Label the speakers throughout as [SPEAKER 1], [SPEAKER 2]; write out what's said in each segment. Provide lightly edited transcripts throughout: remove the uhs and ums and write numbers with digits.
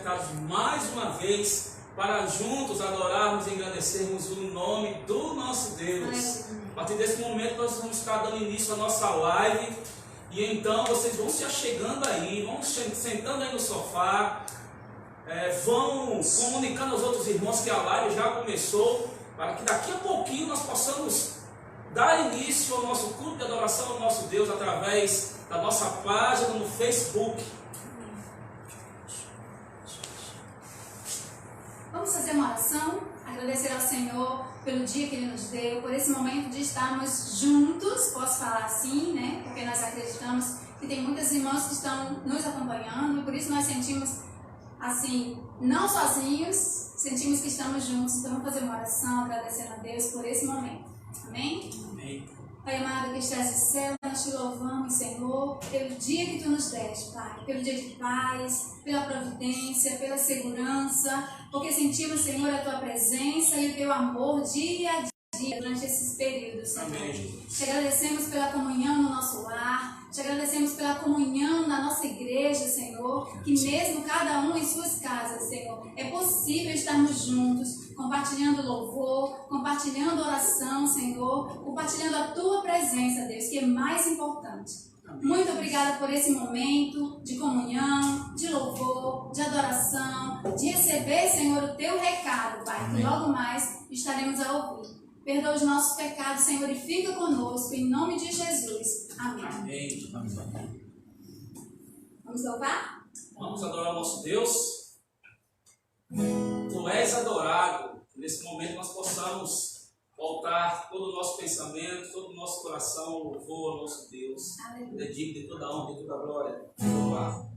[SPEAKER 1] conectados mais uma vez para juntos adorarmos e agradecermos o nome do nosso Deus. A partir desse momento nós vamos estar dando início à nossa live. E então vocês vão se achegando aí, vão sentando aí no sofá, vão comunicando aos outros irmãos que a live já começou, para que daqui a pouquinho nós possamos dar início ao nosso culto de adoração ao nosso Deus através da nossa página no Facebook.
[SPEAKER 2] Vamos fazer uma oração, agradecer ao Senhor pelo dia que Ele nos deu, por esse momento de estarmos juntos, posso falar assim, né? Porque nós acreditamos que tem muitas irmãs que estão nos acompanhando, e por isso nós sentimos assim, não sozinhos, sentimos que estamos juntos. Então vamos fazer uma oração, agradecendo a Deus por esse momento. Amém?
[SPEAKER 1] Amém.
[SPEAKER 2] Pai amado que estás no céu, nós te louvamos, Senhor, pelo dia que Tu nos deste, Pai, pelo dia de paz, pela providência, pela segurança, porque sentimos, Senhor, a Tua presença e o Teu amor dia a dia durante esses períodos, Senhor.
[SPEAKER 1] Amém.
[SPEAKER 2] Te agradecemos pela comunhão no nosso lar, te agradecemos pela comunhão na nossa igreja, Senhor, que mesmo cada um em suas casas, Senhor, é possível estarmos juntos, compartilhando louvor, compartilhando oração, Senhor, compartilhando a Tua presença, Deus, que é mais importante. Muito obrigada por esse momento de comunhão, de louvor, de adoração, de receber, Senhor, o Teu recado, Pai, que logo mais estaremos a ouvir. Perdoa os nossos pecados, Senhor, e fica conosco, em nome de Jesus. Amém.
[SPEAKER 1] Amém.
[SPEAKER 2] Vamos louvar?
[SPEAKER 1] Vamos adorar o nosso Deus. Tu és adorado. Nesse momento nós possamos voltar todo o nosso pensamento, todo o nosso coração ao louvor ao nosso Deus.
[SPEAKER 2] Aleluia.
[SPEAKER 1] É digno de toda a honra e toda a glória. Louvar.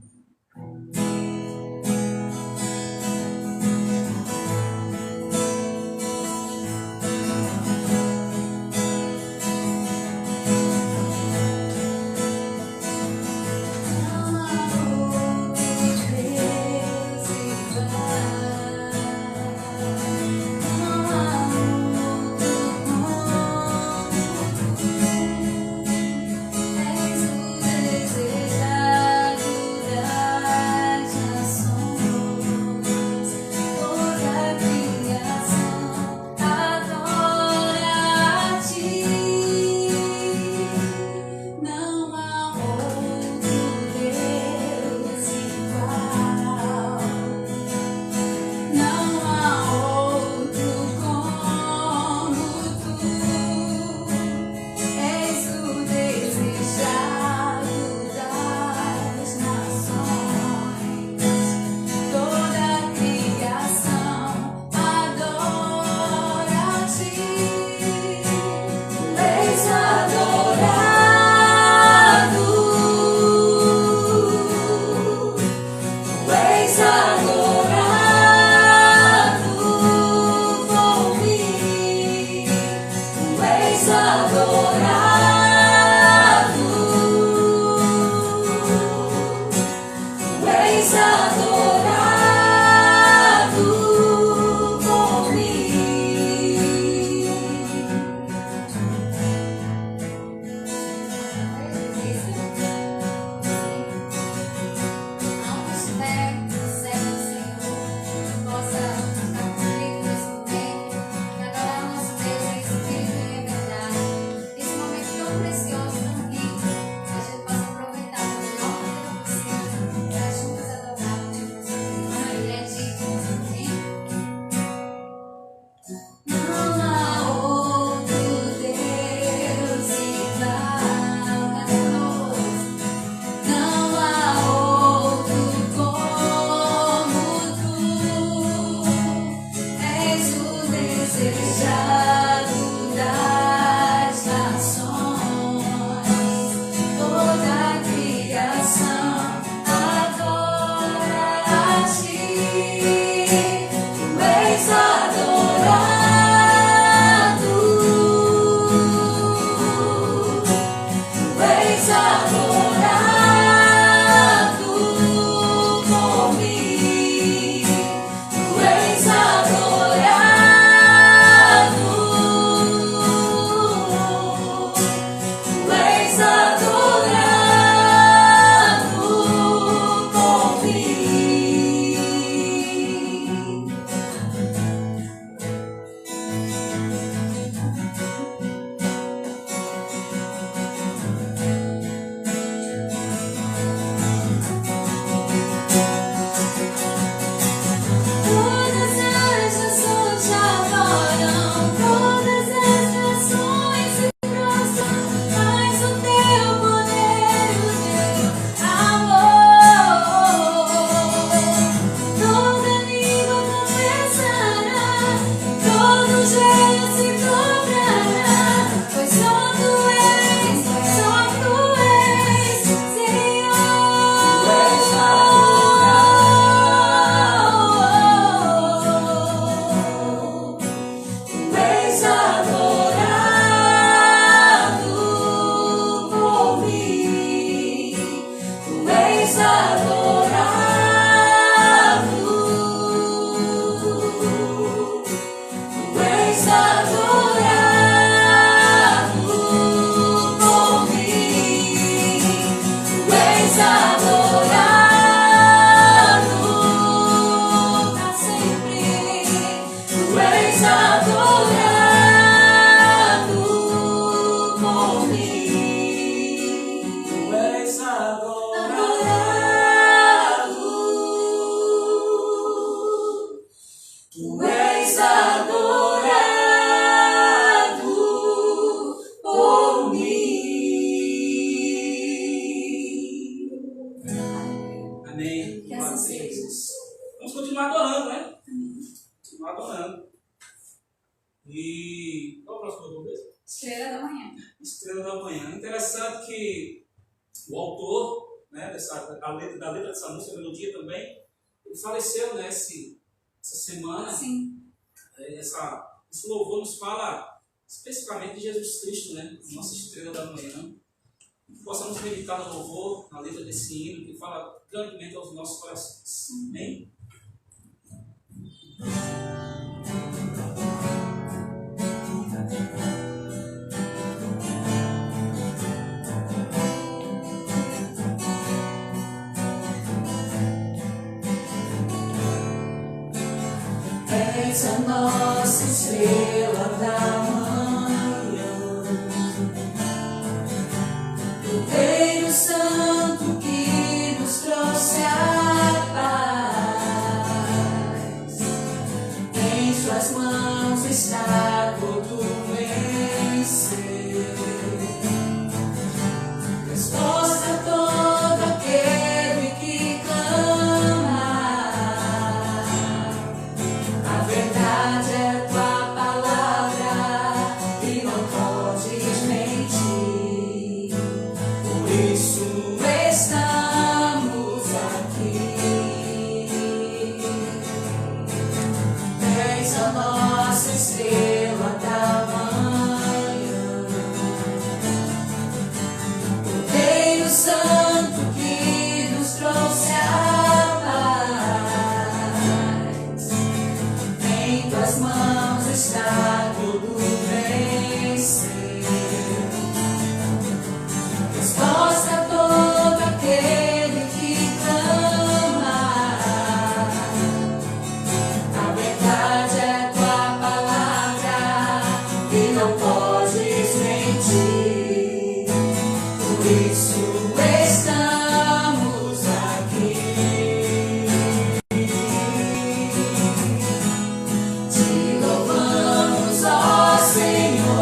[SPEAKER 3] és adorado por mim.
[SPEAKER 1] Tu és
[SPEAKER 3] Adorado. Tu és adorado por mim.
[SPEAKER 1] Amém.
[SPEAKER 2] Que assim seja.
[SPEAKER 1] Vamos continuar adorando, né? Continuar adorando. E qual é o próximo louvor mesmo?
[SPEAKER 2] Estrela da manhã.
[SPEAKER 1] Estrela da Manhã. Interessante que o autor, né, da letra dessa música, a melodia também, ele faleceu, né, essa semana.
[SPEAKER 2] Sim.
[SPEAKER 1] Esse louvor nos fala especificamente de Jesus Cristo, né? Nossa estrela da manhã. Que possamos meditar no louvor, na letra desse hino, que fala grandemente aos nossos corações. Amém?
[SPEAKER 3] És a nossa estrela da manhã, Cordeiro Santo que nos trouxe a paz. Em suas mãos está todo vencer. Resposta a todo aquele que clama. A verdade é tua palavra e não podes mentir. Por isso estamos aqui. És a nossa estrela da manhã, Cordeiro Santo que nos trouxe a paz. Em tuas mãos está todo vencer. Resposta a todo aquele que clama. A verdade é tua palavra e não podes mentir. Por isso estamos aqui. Te louvamos, ó Senhor,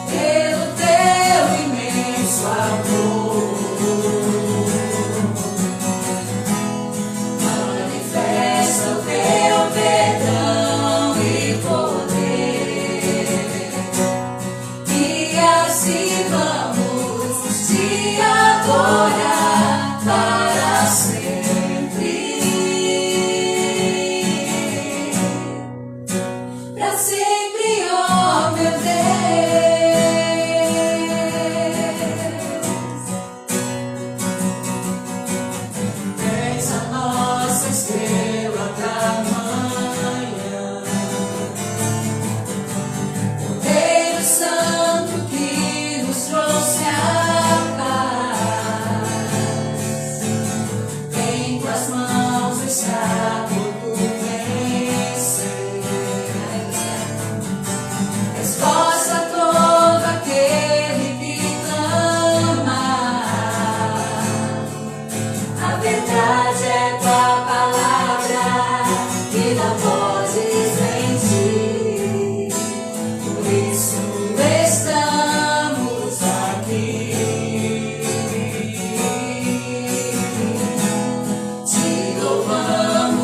[SPEAKER 3] pelo teu imenso amor. Manifesta o teu perdão e poder, e assim vamos te adorar para sempre. Para sempre, ó meu Deus. És a nossa estrela da manhã, Cordeiro Santo que nos trouxe a paz. Em tuas mãos está todo vencer. Resposta a todo aquele que clama. A verdade é tua palavra e não podes mentir. Por isso estamos aqui. Te louvamos.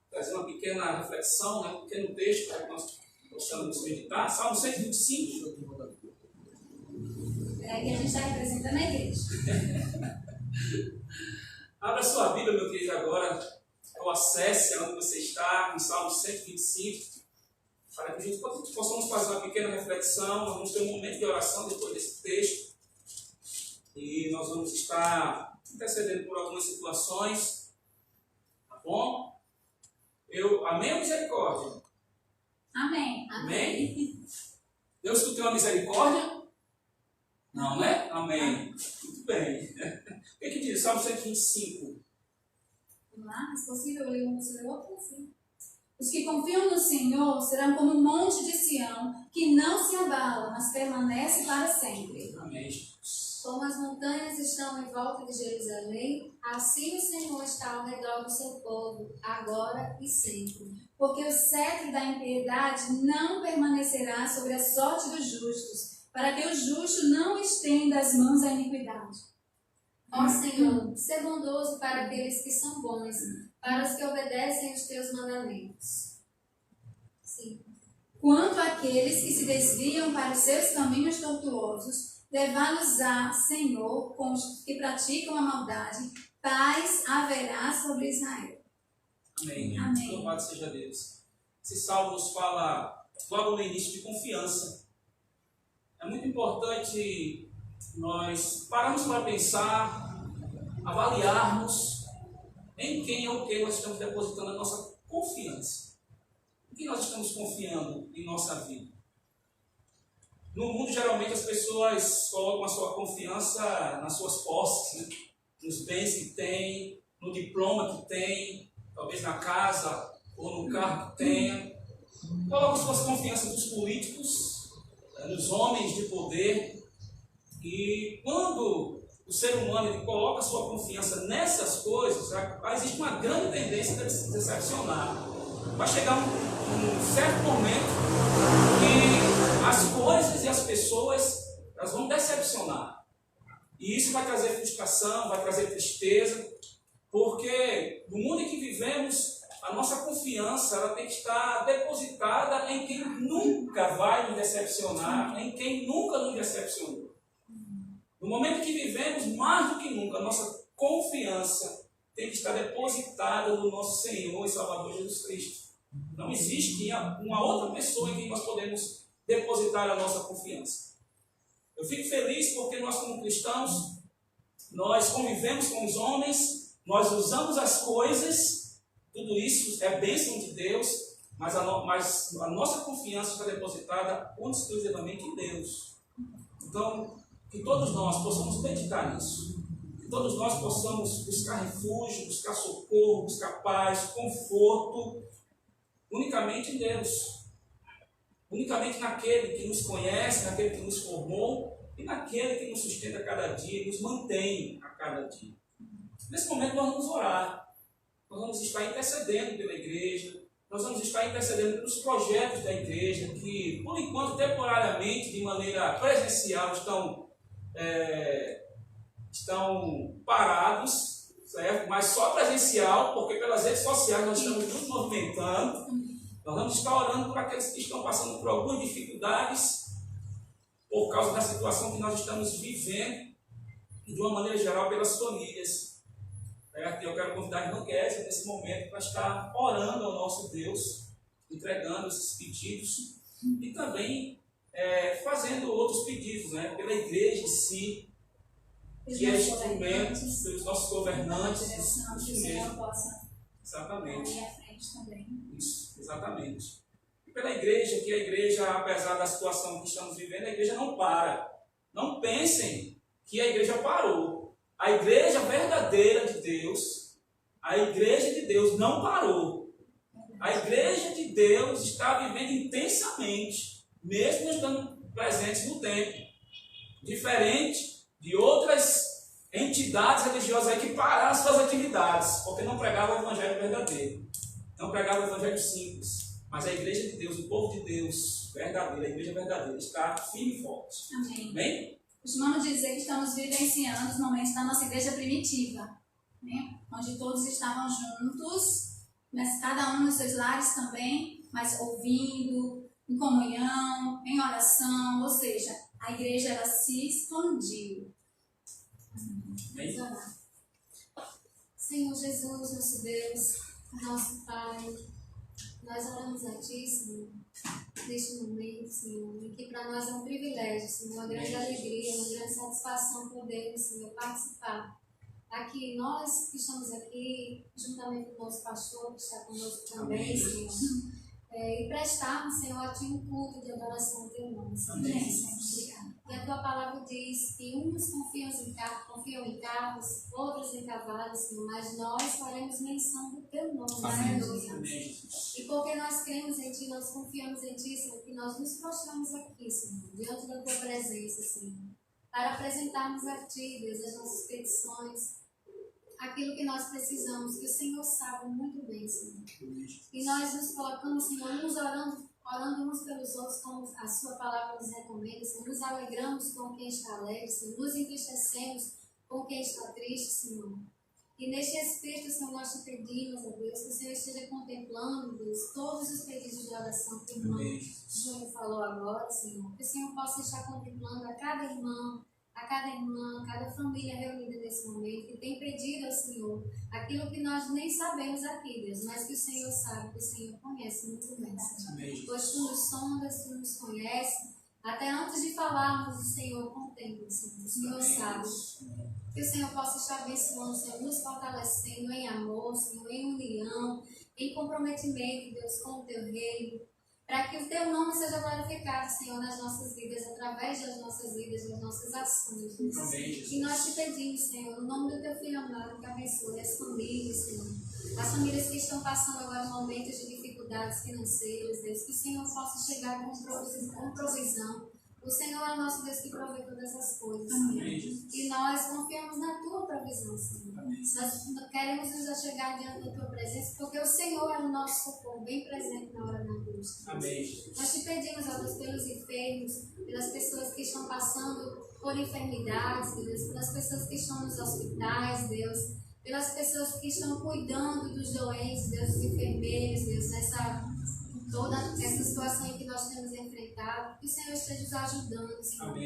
[SPEAKER 1] trazer uma pequena reflexão, né, um pequeno texto para que nós possamos meditar. Salmo 125.
[SPEAKER 2] É que a gente está representando a igreja.
[SPEAKER 1] Abra sua Bíblia, meu querido, agora, ou acesse onde você está, no Salmo 125, para que a gente possamos fazer uma pequena reflexão. Nós vamos ter um momento de oração depois desse texto, e nós vamos estar intercedendo por algumas situações, tá bom? Amém ou misericórdia?
[SPEAKER 2] Amém.
[SPEAKER 1] Amém? Deus que tem uma misericórdia? Não, né? Amém. Muito bem. O que diz? Salmo 125.
[SPEAKER 2] Vamos lá? Se possível, eu leio outro assim. Os que confiam no Senhor serão como o monte de Sião, que não se abala, mas permanece para sempre.
[SPEAKER 1] Amém, Jesus.
[SPEAKER 3] Como as montanhas estão em volta de Jerusalém, assim o Senhor está ao redor do seu povo, agora e sempre.
[SPEAKER 2] Porque o cetro da impiedade não permanecerá sobre a sorte dos justos, para que o justo não estenda as mãos à iniquidade.
[SPEAKER 3] Ó Senhor, sê bondoso para aqueles que são bons, para os que obedecem os teus mandamentos. Sim.
[SPEAKER 2] Quanto àqueles que se desviam para os seus caminhos tortuosos, levá-los-á, Senhor, com os que praticam a maldade, paz haverá sobre Israel.
[SPEAKER 1] Amém.
[SPEAKER 2] Amém.
[SPEAKER 1] Louvado seja Deus. Esse salmo nos fala logo no início de confiança. É muito importante nós pararmos para pensar, avaliarmos em quem ou o que nós estamos depositando a nossa confiança. Em que nós estamos confiando em nossa vida? No mundo, geralmente, as pessoas colocam a sua confiança nas suas posses, né? Nos bens que têm, no diploma que têm, talvez na casa ou no carro que tenha. Colocam suas confianças nos políticos, nos homens de poder. E quando o ser humano ele coloca a sua confiança nessas coisas, existe uma grande tendência de se decepcionar. Vai chegar um certo momento que as coisas e as pessoas elas vão decepcionar. E isso vai trazer frustração, vai trazer tristeza, porque no mundo em que vivemos, a nossa confiança ela tem que estar depositada em quem nunca vai nos decepcionar, em quem nunca nos decepcionou. No momento que vivemos, mais do que nunca, a nossa confiança tem que estar depositada no nosso Senhor e Salvador Jesus Cristo. Não existe uma outra pessoa em quem nós podemos depositar a nossa confiança. Eu fico feliz porque nós, como cristãos, nós convivemos com os homens, nós usamos as coisas, tudo isso é bênção de Deus, mas a nossa confiança está depositada exclusivamente em Deus. Então, que todos nós possamos meditar nisso. Que todos nós possamos buscar refúgio, buscar socorro, buscar paz, conforto, unicamente em Deus. Unicamente naquele que nos conhece, naquele que nos formou e naquele que nos sustenta a cada dia e nos mantém a cada dia. Nesse momento nós vamos orar. Nós vamos estar intercedendo pela igreja. Nós vamos estar intercedendo pelos projetos da igreja que, por enquanto, temporariamente, de maneira presencial, estão parados, certo? Mas só presencial, porque pelas redes sociais nós estamos nos movimentando. Nós vamos estar orando por aqueles que estão passando por algumas dificuldades por causa da situação que nós estamos vivendo e, de uma maneira geral, pelas famílias. Eu quero convidar a irmã Kézia nesse momento para estar orando ao nosso Deus, entregando esses pedidos e também fazendo outros pedidos, né? Pela igreja em si, que é instrumento, pelos nossos governantes, exatamente. Isso, exatamente. E pela igreja, que a igreja, apesar da situação que estamos vivendo, a igreja não para. Não pensem que a igreja parou. A igreja verdadeira de Deus, a igreja de Deus não parou. A igreja de Deus está vivendo intensamente, mesmo estando presentes no tempo. Diferente de outras entidades religiosas aí que pararam suas atividades, porque não pregavam o evangelho verdadeiro. Não pregavam o evangelho simples. Mas a igreja de Deus, o povo de Deus verdadeiro, a igreja verdadeira, está firme e forte.
[SPEAKER 2] Amém.
[SPEAKER 1] Amém?
[SPEAKER 2] Costumamos dizer que estamos vivenciando os momentos da nossa igreja primitiva. né? Onde todos estavam juntos, mas cada um nos seus lares também, mas ouvindo, em comunhão, em oração, ou seja, a igreja ela se expandiu.
[SPEAKER 3] Senhor Jesus, nosso Deus, nosso Pai, nós oramos a Ti, Senhor, neste momento, Senhor, e que para nós é um privilégio, Senhor, uma grande alegria, uma grande satisfação podermos, Senhor, participar. Aqui, nós que estamos aqui, juntamente com o nosso pastor, que está conosco também, Senhor, e prestarmos, Senhor, a Ti um culto de adoração ao Teu nome, Senhor. Obrigada. E a Tua palavra diz que uns confiam em carros, outros em cavalos, Senhor, mas nós faremos menção do Teu nome, Senhor. E porque nós cremos em Ti, nós confiamos em Ti, Senhor, que nós nos prostramos aqui, Senhor, diante da Tua presença, Senhor, para apresentarmos a Ti, Deus, as nossas petições, aquilo que nós precisamos, que o Senhor sabe muito bem, Senhor. E nós nos colocamos, Senhor, nos orando uns pelos outros, como a Sua palavra nos recomenda, Senhor. Nos alegramos com quem está alegre, Senhor. Nos entristecemos com quem está triste, Senhor. E neste espírito, Senhor, nós te pedimos, ó Deus, que o Senhor esteja contemplando, Deus, todos os pedidos de oração que o irmão Júnior falou agora, Senhor. Que o Senhor possa estar contemplando a cada irmão, a cada irmã, a cada família reunida nesse momento, que tem pedido ao Senhor aquilo que nós nem sabemos aqui, Deus, mas que o Senhor sabe, que o Senhor conhece muito bem, Senhor. Pois Tu nos sondas, Tu nos conhece, até antes de falarmos, o Senhor contempla, Senhor. O Senhor sabe. Que o Senhor possa estar abençoando, Senhor, nos fortalecendo em amor, Senhor, em união, em comprometimento, Deus, com o Teu reino, para que o Teu nome seja glorificado, Senhor, nas nossas vidas, através das nossas vidas, das nossas ações, Deus. E nós te pedimos, Senhor, no nome do Teu Filho amado, que abençoe as famílias, Senhor. As famílias que estão passando agora momentos de dificuldades financeiras, Deus, que o Senhor possa chegar com provisão. O Senhor é o nosso Deus que provê todas as coisas, Senhor. E nós confiamos na Tua provisão, Senhor. Nós queremos nos achegar diante da Tua presença, porque o Senhor é o nosso socorro, bem presente na hora da angústia. Nós te pedimos, ó Deus, pelos enfermos, pelas pessoas que estão passando por enfermidades, Deus, pelas pessoas que estão nos hospitais, Deus, pelas pessoas que estão cuidando dos doentes, Deus, dos enfermeiros, Deus, toda essa situação em que nós temos enfrentado, que o Senhor esteja nos ajudando, Senhor.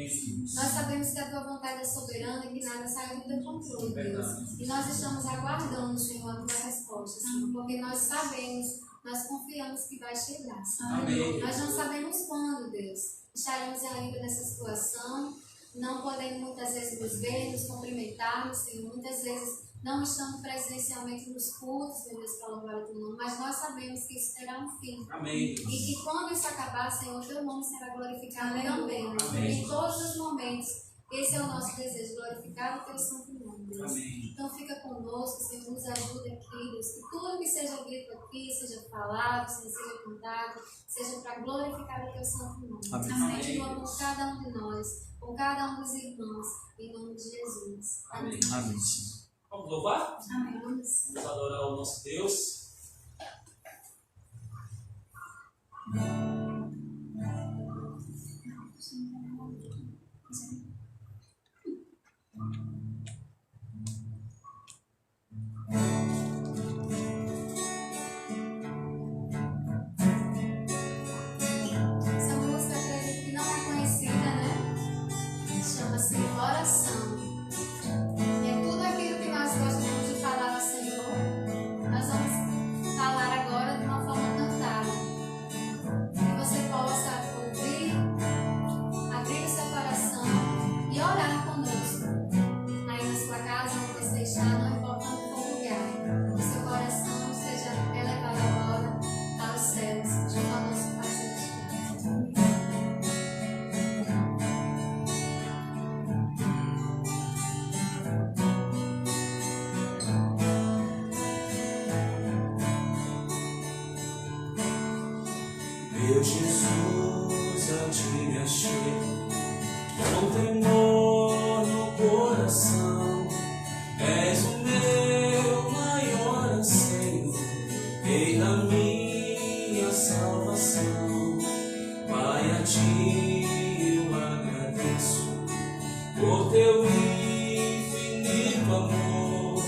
[SPEAKER 3] Nós sabemos que a Tua vontade é soberana e que nada sai do Teu controle, Deus. E nós estamos aguardando, Senhor, a Tua resposta, Senhor, porque nós sabemos, nós confiamos que vai chegar, Senhor. Nós não sabemos quando, Deus, estaremos ainda nessa situação, não podendo muitas vezes nos ver, nos cumprimentarmos, Senhor, muitas vezes não estamos presencialmente nos cultos, meu Deus, para louvar o Teu nome, mas nós sabemos que isso terá um fim. E que quando isso acabar, Senhor, o Teu nome será glorificado também, né? Em todos os momentos. Esse é o nosso desejo, glorificar o Teu santo nome, Deus. Então fica conosco, Senhor, nos ajuda aqui, Deus, que tudo que seja dito aqui, seja falado, seja cantado, seja para glorificar o Teu santo nome. Continua com cada um de nós, com cada um dos irmãos, em nome de Jesus. Amém.
[SPEAKER 1] Vamos louvar?
[SPEAKER 2] Amém.
[SPEAKER 1] Vamos adorar o nosso Deus.
[SPEAKER 3] Essa música, acredito que não é conhecida, né? Chama-se Oração. E é tudo aquilo que nós gostamos de falar ao Senhor. Nós vamos falar agora de uma forma cantada. Que você possa ouvir, abrir o seu coração e orar conosco. Aí na sua casa, onde você está, não importa onde for o lugar. Que o seu coração seja elevado agora aos céus, junto ao nosso Pai Celestial.
[SPEAKER 1] Meu Jesus, a Ti me achei, com temor no coração. És o meu maior anseio, Rei da minha salvação. Pai, a Ti eu agradeço por Teu infinito amor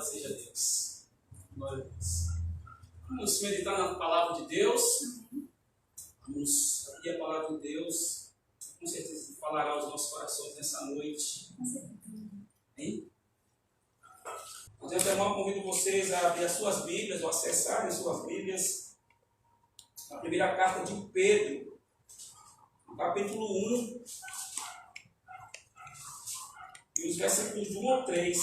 [SPEAKER 1] Louvado seja Deus. Glória a Deus. Vamos meditar na palavra de Deus. Vamos abrir a palavra de Deus. Com certeza falará aos nossos corações nessa noite. Hein? Mas eu convido vocês a abrir as suas Bíblias ou acessarem as suas Bíblias. A primeira carta de Pedro, capítulo 1, e os versículos de 1 ao 3.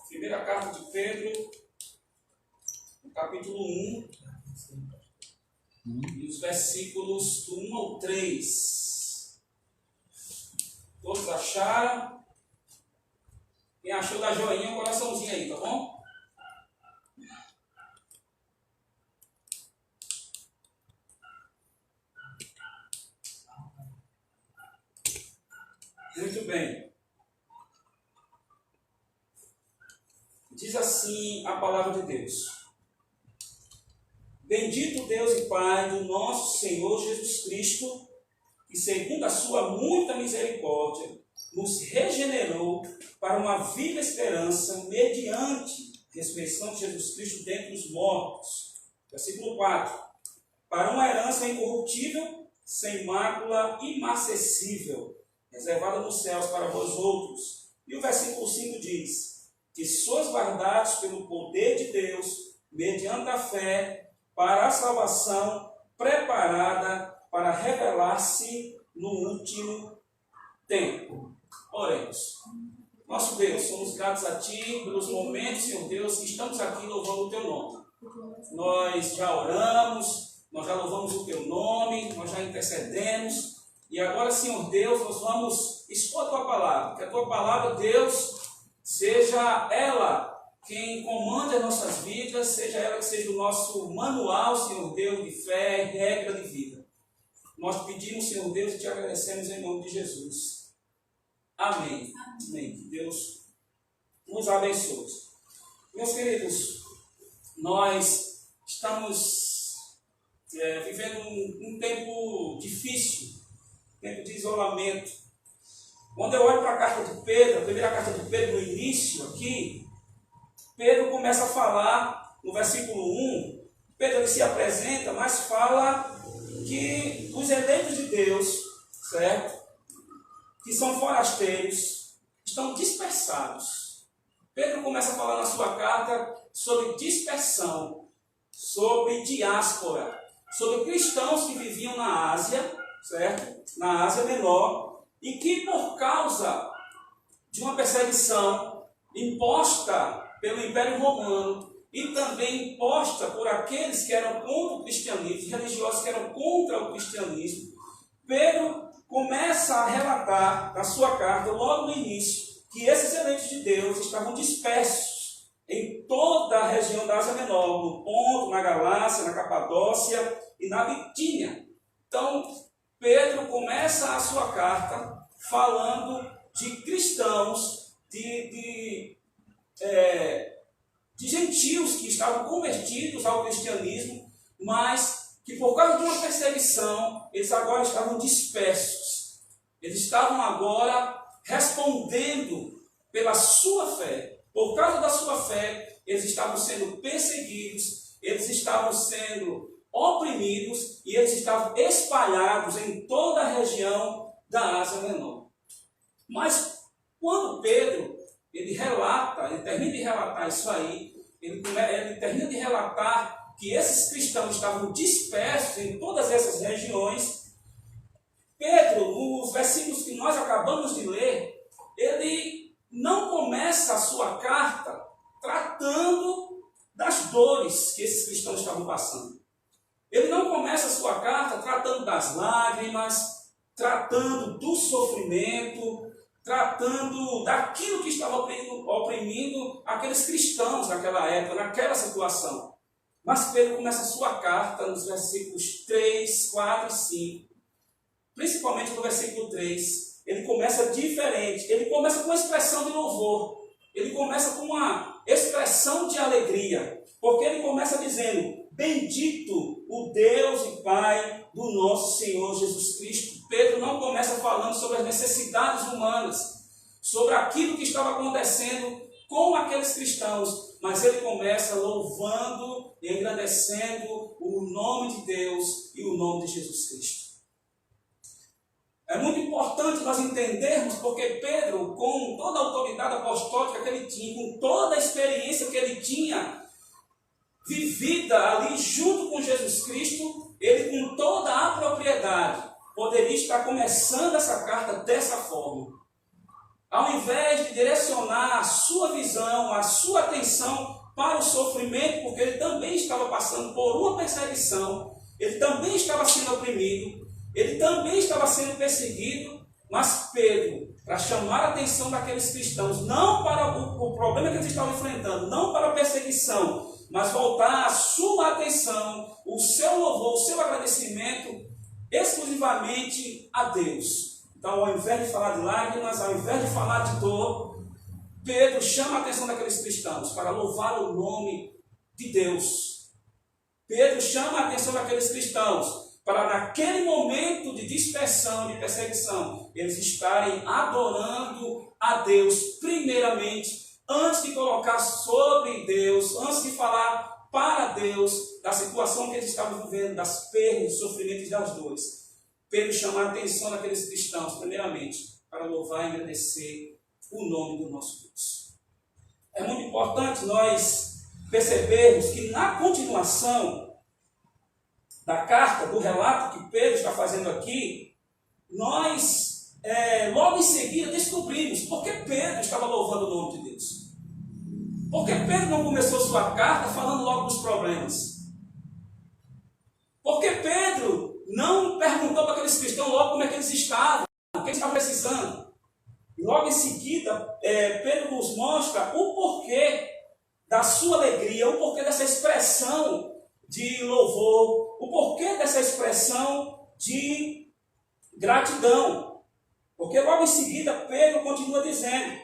[SPEAKER 1] Primeira carta de Pedro, capítulo 1, e os versículos do 1 ao 3. Todos acharam? Quem achou, dá joinha, um coraçãozinho aí, tá bom? Muito bem. Diz assim a palavra de Deus. Bendito Deus e Pai do nosso Senhor Jesus Cristo, que segundo a sua muita misericórdia, nos regenerou para uma viva esperança mediante a ressurreição de Jesus Cristo dentre os mortos. Versículo 4. Para uma herança incorruptível, sem mácula, imarcessível, reservada nos céus para vós outros. E o versículo 5 diz: que sois guardados pelo poder de Deus, mediante a fé, para a salvação preparada para revelar-se no último tempo. Oremos. Nosso Deus, somos gratos a Ti pelos momentos, Senhor Deus, que estamos aqui louvando o Teu nome. Nós já oramos, nós já louvamos o Teu nome, nós já intercedemos. E agora, Senhor Deus, nós vamos expor a Tua palavra. Que a Tua palavra, Deus, seja ela quem comanda as nossas vidas, seja ela que seja o nosso manual, Senhor Deus, de fé e regra de vida. Nós pedimos, Senhor Deus, e Te agradecemos em nome de Jesus. Amém. Amém. Que Deus nos abençoe. Meus queridos, nós estamos vivendo um tempo difícil, tempo de isolamento. Quando eu olho para a carta de Pedro, a primeira carta de Pedro, no início aqui, Pedro começa a falar, no versículo 1, Pedro ele se apresenta, mas fala que os eleitos de Deus, certo? Que são forasteiros, estão dispersados. Pedro começa a falar na sua carta sobre dispersão, sobre diáspora, sobre cristãos que viviam na Ásia, certo? Na Ásia Menor, e que por causa de uma perseguição imposta pelo Império Romano e também imposta por aqueles que eram contra o cristianismo, religiosos que eram contra o cristianismo, Pedro começa a relatar na sua carta, logo no início, que esses eleitos de Deus estavam dispersos em toda a região da Ásia Menor, no Ponto, na Galácia, na Capadócia e na Bitínia. Então, Pedro começa a sua carta falando de cristãos, de gentios que estavam convertidos ao cristianismo, mas que por causa de uma perseguição, eles agora estavam dispersos. Eles estavam agora respondendo pela sua fé. Por causa da sua fé, eles estavam sendo perseguidos, eles estavam sendo oprimidos e eles estavam espalhados em toda a região da Ásia Menor. Mas quando Pedro ele termina de relatar isso aí, ele termina de relatar que esses cristãos estavam dispersos em todas essas regiões, Pedro, nos versículos que nós acabamos de ler, ele não começa a sua carta tratando das dores que esses cristãos estavam passando. Ele não começa a sua carta tratando das lágrimas, tratando do sofrimento, tratando daquilo que estava oprimindo aqueles cristãos naquela época, naquela situação. Mas Pedro começa a sua carta nos versículos 3, 4 e 5. Principalmente no versículo 3. Ele começa diferente. Ele começa com uma expressão de louvor. Ele começa com uma expressão de alegria. Porque ele começa dizendo: bendito o Deus e Pai do nosso Senhor Jesus Cristo. Pedro não começa falando sobre as necessidades humanas, sobre aquilo que estava acontecendo com aqueles cristãos, mas ele começa louvando e agradecendo o nome de Deus e o nome de Jesus Cristo. É muito importante nós entendermos porque Pedro, com toda a autoridade apostólica que ele tinha, com toda a experiência que ele tinha vivida ali junto com Jesus Cristo, ele com toda a propriedade poderia estar começando essa carta dessa forma. Ao invés de direcionar a sua visão, a sua atenção para o sofrimento, porque ele também estava passando por uma perseguição, ele também estava sendo oprimido, ele também estava sendo perseguido, mas Pedro, para chamar a atenção daqueles cristãos, não para o problema que eles estavam enfrentando, não para a perseguição, mas voltar a sua atenção, o seu louvor, o seu agradecimento exclusivamente a Deus. Então, ao invés de falar de lágrimas, ao invés de falar de dor, Pedro chama a atenção daqueles cristãos para louvar o nome de Deus. Pedro chama a atenção daqueles cristãos para, naquele momento de dispersão, de perseguição, eles estarem adorando a Deus primeiramente, antes de colocar sobre Deus, antes de falar para Deus da situação que eles estavam vivendo, das perdas, dos sofrimentos e das dores. Pedro chama a atenção daqueles cristãos, primeiramente, para louvar e agradecer o nome do nosso Deus. É muito importante nós percebermos que na continuação da carta, do relato que Pedro está fazendo aqui, nós logo em seguida descobrimos por que Pedro estava louvando o nome de Deus. Por que Pedro não começou sua carta falando logo dos problemas? Por que Pedro não perguntou para aqueles cristãos logo como é que eles estavam, o que eles estavam precisando? E logo em seguida, Pedro nos mostra o porquê da sua alegria, o porquê dessa expressão de louvor, o porquê dessa expressão de gratidão. Porque logo em seguida, Pedro continua dizendo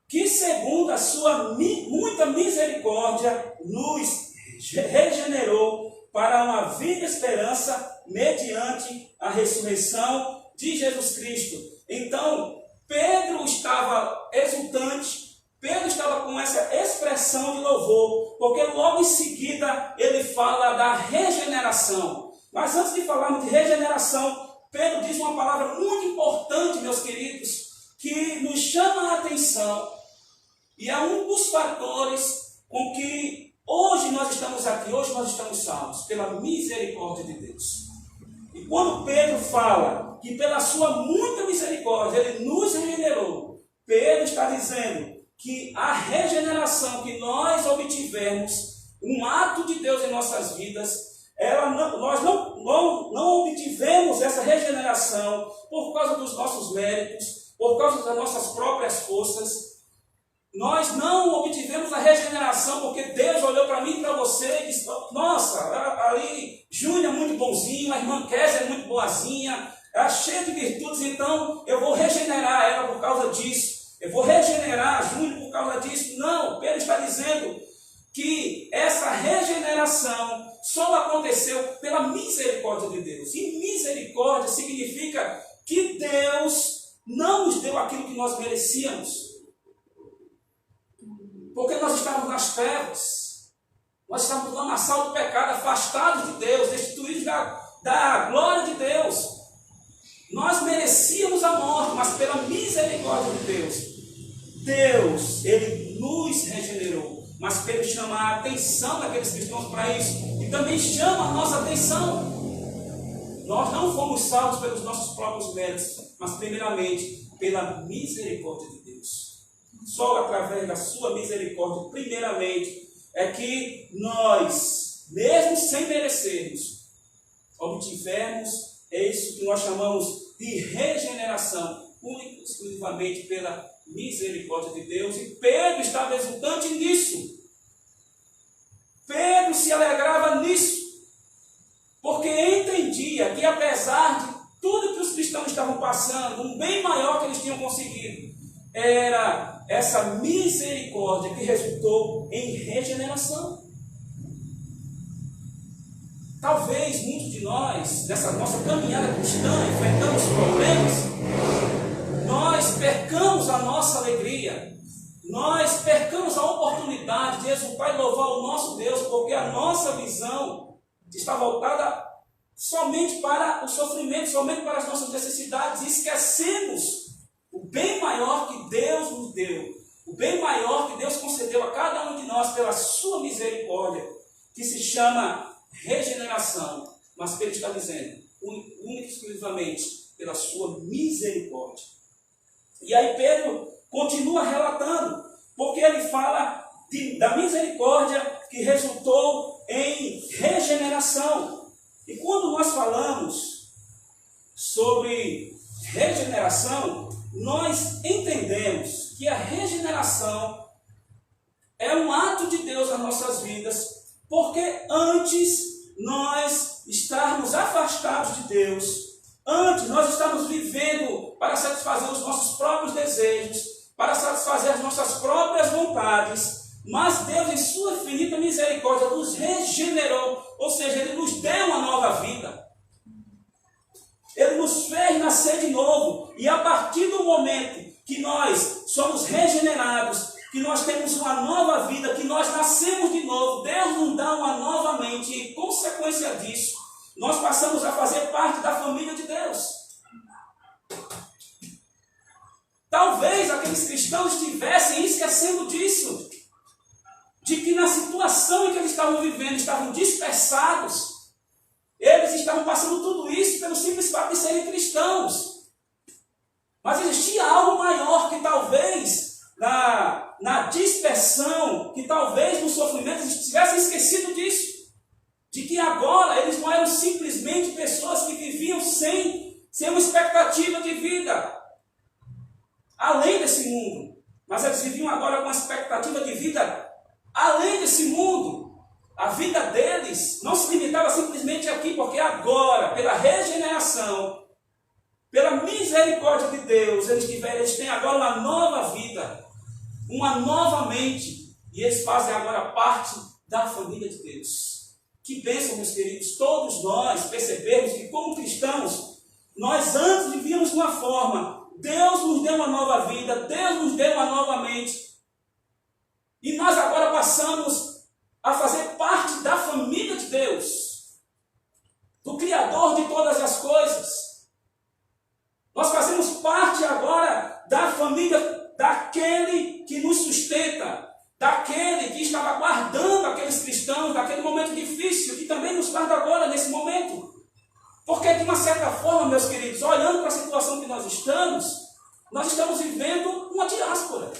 [SPEAKER 1] que segundo a sua muita misericórdia, nos regenerou para uma viva esperança mediante a ressurreição de Jesus Cristo. Então, Pedro estava exultante, Pedro estava com essa expressão de louvor, porque logo em seguida ele fala da regeneração. Mas antes de falarmos de regeneração, Pedro diz uma palavra muito importante, meus queridos, que nos chama a atenção e é um dos fatores com que hoje nós estamos aqui, hoje nós estamos salvos, pela misericórdia de Deus. E quando Pedro fala que pela sua muita misericórdia ele nos regenerou, Pedro está dizendo que a regeneração que nós obtivemos, um ato de Deus em nossas vidas, nós não obtivemos essa regeneração por causa dos nossos méritos, por causa das nossas próprias forças. Nós não obtivemos a regeneração porque Deus olhou para mim e para você e disse: nossa, ali Júnior é muito bonzinho, a irmã Kézia é muito boazinha, ela é cheia de virtudes, então eu vou regenerar ela por causa disso. Eu vou regenerar a Júnior por causa disso. Não, Pedro está dizendo que essa regeneração só aconteceu pela misericórdia de Deus. E misericórdia significa que Deus não nos deu aquilo que nós merecíamos. Porque nós estávamos nas trevas, nós estávamos no lamaçal do pecado, afastados de Deus, destituídos da glória de Deus. Nós merecíamos a morte, mas pela misericórdia de Deus, Ele nos regenerou. Mas Pedro chama a atenção daqueles cristãos para isso, e também chama a nossa atenção. Nós não fomos salvos pelos nossos próprios méritos, mas primeiramente pela misericórdia de Deus. Só através da sua misericórdia, primeiramente, é que nós, mesmo sem merecermos, obtivemos isso que nós chamamos de regeneração, única e exclusivamente pela misericórdia de Deus. E Pedro estava exultante nisso. Pedro se alegrava nisso, porque entendia que apesar de tudo que os cristãos estavam passando, um bem maior que eles tinham conseguido, era essa misericórdia que resultou em regeneração. talvez muitos de nós, nessa nossa caminhada cristã, enfrentamos problemas, nós percamos a nossa alegria, nós percamos a oportunidade de exultar e louvar o nosso Deus, porque a nossa visão está voltada somente para o sofrimento, somente para as nossas necessidades, e esquecemos o bem maior que Deus nos deu, o bem maior que Deus concedeu a cada um de nós pela sua misericórdia, que se chama regeneração, mas Pedro está dizendo, única e exclusivamente pela sua misericórdia. E aí Pedro continua relatando, porque ele fala da misericórdia que resultou em regeneração. E quando nós falamos sobre regeneração, nós entendemos que a regeneração é um ato de Deus nas nossas vidas, porque antes nós estarmos afastados de Deus, antes nós estamos vivendo para satisfazer os nossos próprios desejos, para satisfazer as nossas próprias vontades, mas Deus, em sua infinita misericórdia, nos regenerou, ou seja, Ele nos deu uma nova vida. Ele nos fez nascer de novo, e a partir do momento que nós somos regenerados, que nós temos uma nova vida, que nós nascemos de novo, Deus nos dá uma nova mente, e em consequência disso, nós passamos a fazer parte da família de Deus. Talvez aqueles cristãos estivessem esquecendo disso, de que na situação em que eles estavam vivendo, estavam dispersados, eles estavam passando tudo isso pelo simples fato de serem cristãos. Mas existia algo maior que talvez na dispersão, que talvez no sofrimento eles tivessem esquecido disso. De que agora eles não eram simplesmente pessoas que viviam sem uma expectativa de vida além desse mundo. Mas eles viviam agora com uma expectativa de vida além desse mundo. A vida deles não se limitava simplesmente aqui, porque agora, pela regeneração, pela misericórdia de Deus, eles têm agora uma nova vida, uma nova mente, e eles fazem agora parte da família de Deus. Que bênção, meus queridos, todos nós percebemos que como cristãos, nós antes vivíamos de uma forma, Deus nos deu uma nova vida, Deus nos deu uma nova mente, e nós agora passamos a fazer parte da família de Deus, do Criador de todas as coisas. Nós fazemos parte agora da família daquele que nos sustenta, daquele que estava guardando aqueles cristãos naquele momento difícil, que também nos guarda agora nesse momento. Porque de uma certa forma, meus queridos, olhando para a situação que nós estamos vivendo uma diáspora.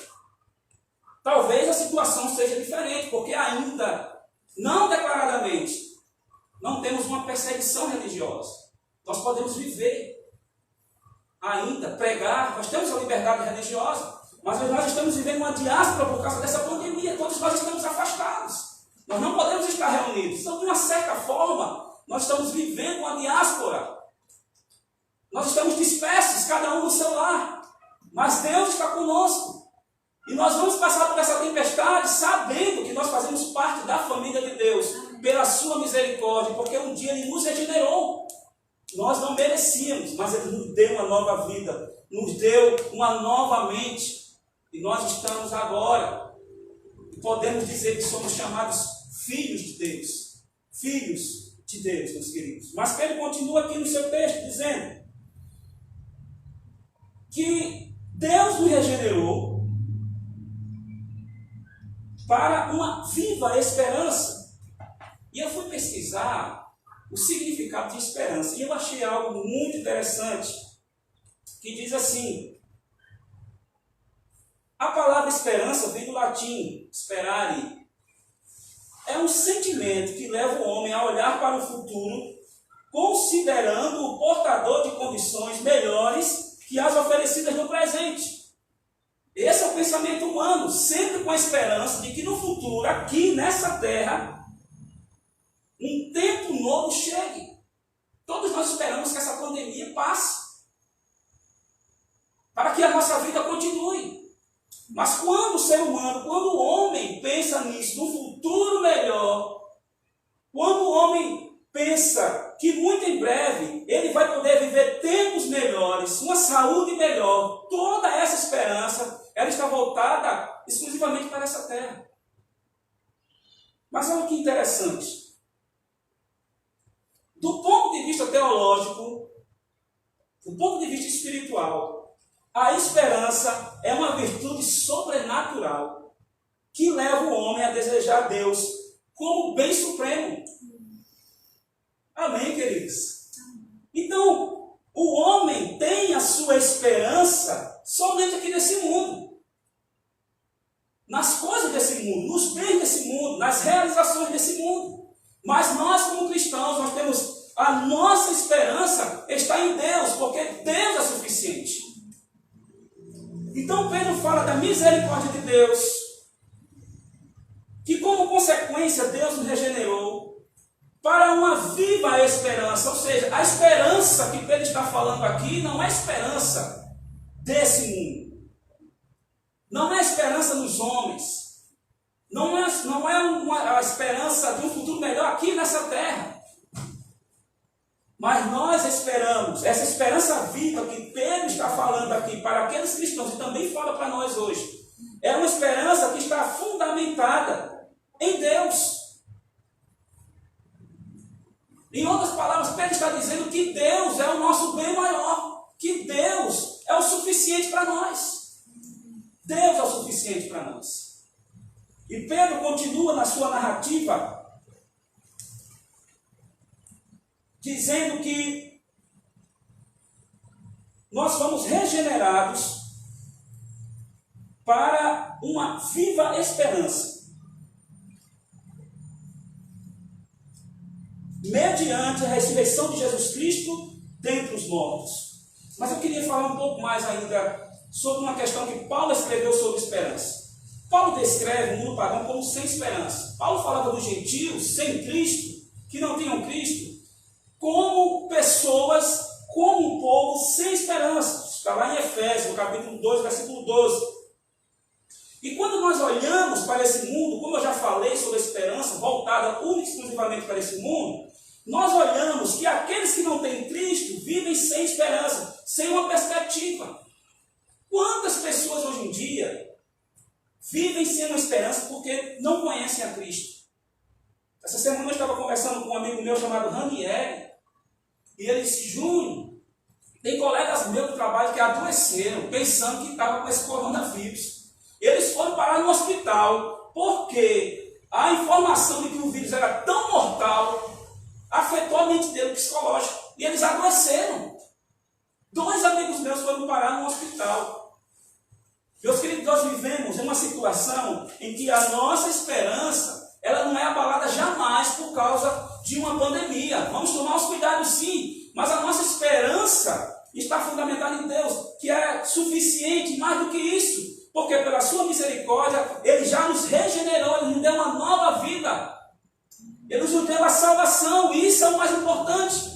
[SPEAKER 1] Talvez a situação seja diferente, porque ainda, não declaradamente, não temos uma perseguição religiosa. Nós podemos viver, ainda, pregar, nós temos a liberdade religiosa, mas nós estamos vivendo uma diáspora por causa dessa pandemia, todos nós estamos afastados. Nós não podemos estar reunidos. Então, de uma certa forma, nós estamos vivendo uma diáspora. Nós estamos dispersos, cada um no seu lar, mas Deus está conosco. E nós vamos passar por essa tempestade sabendo que nós fazemos parte da família de Deus, pela sua misericórdia, porque um dia Ele nos regenerou. Nós não merecíamos, mas Ele nos deu uma nova vida, nos deu uma nova mente. E nós estamos agora, podemos dizer que somos chamados filhos de Deus. Filhos de Deus, meus queridos. Mas Pedro continua aqui no seu texto dizendo que Deus nos regenerou para uma viva esperança. E eu fui pesquisar o significado de esperança, e eu achei algo muito interessante, que diz assim: a palavra esperança vem do latim sperare. É um sentimento que leva o homem a olhar para o futuro, considerando o portador de condições melhores que as oferecidas no presente. Esse é o pensamento humano, sempre com a esperança de que no futuro, aqui nessa terra, um tempo novo chegue. Todos nós esperamos que essa pandemia passe, para que a nossa vida continue. Mas quando o ser humano, quando o homem pensa nisso, no futuro melhor, quando o homem pensa pensa que muito em breve ele vai poder viver tempos melhores, uma saúde melhor, toda essa esperança, ela está voltada exclusivamente para essa terra. Mas olha que interessante. Do ponto de vista teológico, do ponto de vista espiritual, a esperança é uma virtude sobrenatural que leva o homem a desejar Deus como bem supremo. Amém, queridos? Então, o homem tem a sua esperança somente aqui nesse mundo. Nas coisas desse mundo, nos bens desse mundo, nas realizações desse mundo. Mas nós, como cristãos, nós temos a nossa esperança está em Deus, porque Deus é suficiente. Então Pedro fala da misericórdia de Deus, que como consequência Deus nos regenerou para uma viva esperança. Ou seja, a esperança que Pedro está falando aqui não é esperança desse mundo. Não é esperança nos homens. Não é a esperança de um futuro melhor aqui nessa terra. Mas nós esperamos, essa esperança viva que Pedro está falando aqui para aqueles cristãos e também fala para nós hoje, é uma esperança que está fundamentada em Deus. Em outras palavras, Pedro está dizendo que Deus é o nosso bem maior, que Deus é o suficiente para nós. Deus é o suficiente para nós. E Pedro continua na sua narrativa dizendo que nós fomos regenerados para uma viva esperança, mediante a ressurreição de Jesus Cristo dentre os mortos. Mas eu queria falar um pouco mais ainda sobre uma questão que Paulo escreveu sobre esperança. Paulo descreve o mundo pagão como sem esperança. Paulo falava dos gentios sem Cristo, que não tinham Cristo, como pessoas, como um povo sem esperança. Está lá em Efésios, no capítulo 2, versículo 12. E quando nós olhamos para esse mundo, como eu já falei sobre a esperança, voltada única e exclusivamente para esse mundo, nós olhamos que aqueles que não têm Cristo vivem sem esperança, sem uma perspectiva. Quantas pessoas hoje em dia vivem sem uma esperança porque não conhecem a Cristo? Essa semana eu estava conversando com um amigo meu chamado Ranieri, e ele disse: Júnior, tem colegas meus do trabalho que adoeceram, pensando que estava com esse coronavírus. Eles foram parar no hospital, porque a informação de que o vírus era tão mortal afetou a mente dele psicológica, e eles adoeceram. 2 amigos meus foram parar no hospital. Meus queridos, nós vivemos em uma situação em que a nossa esperança ela não é abalada jamais por causa de uma pandemia. Vamos tomar os cuidados sim, mas a nossa esperança está fundamentada em Deus, que é suficiente, mais do que isso, porque pela sua misericórdia, Ele já nos regenerou, Ele nos deu uma nova vida, Ele nos deu a salvação, e isso é o mais importante,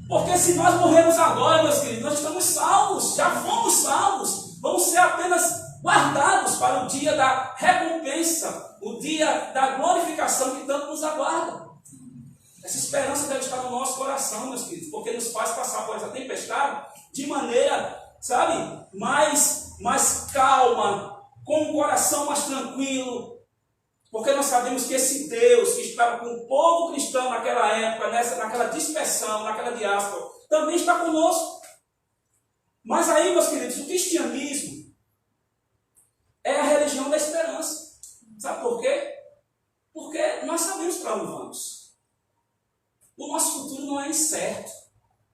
[SPEAKER 1] porque se nós morrermos agora, meus queridos, nós estamos salvos, já fomos salvos, vamos ser apenas guardados para o dia da recompensa, o dia da glorificação que tanto nos aguarda. Essa esperança deve estar no nosso coração, meus queridos, porque nos faz passar por essa tempestade de maneira, sabe, mais calma, com um coração mais tranquilo, porque nós sabemos que esse Deus que estava com o povo cristão naquela época, naquela dispersão, naquela diáspora, também está conosco. Mas aí, meus queridos, o cristianismo é a religião da esperança. Sabe por quê? Porque nós sabemos para onde vamos. O nosso futuro não é incerto.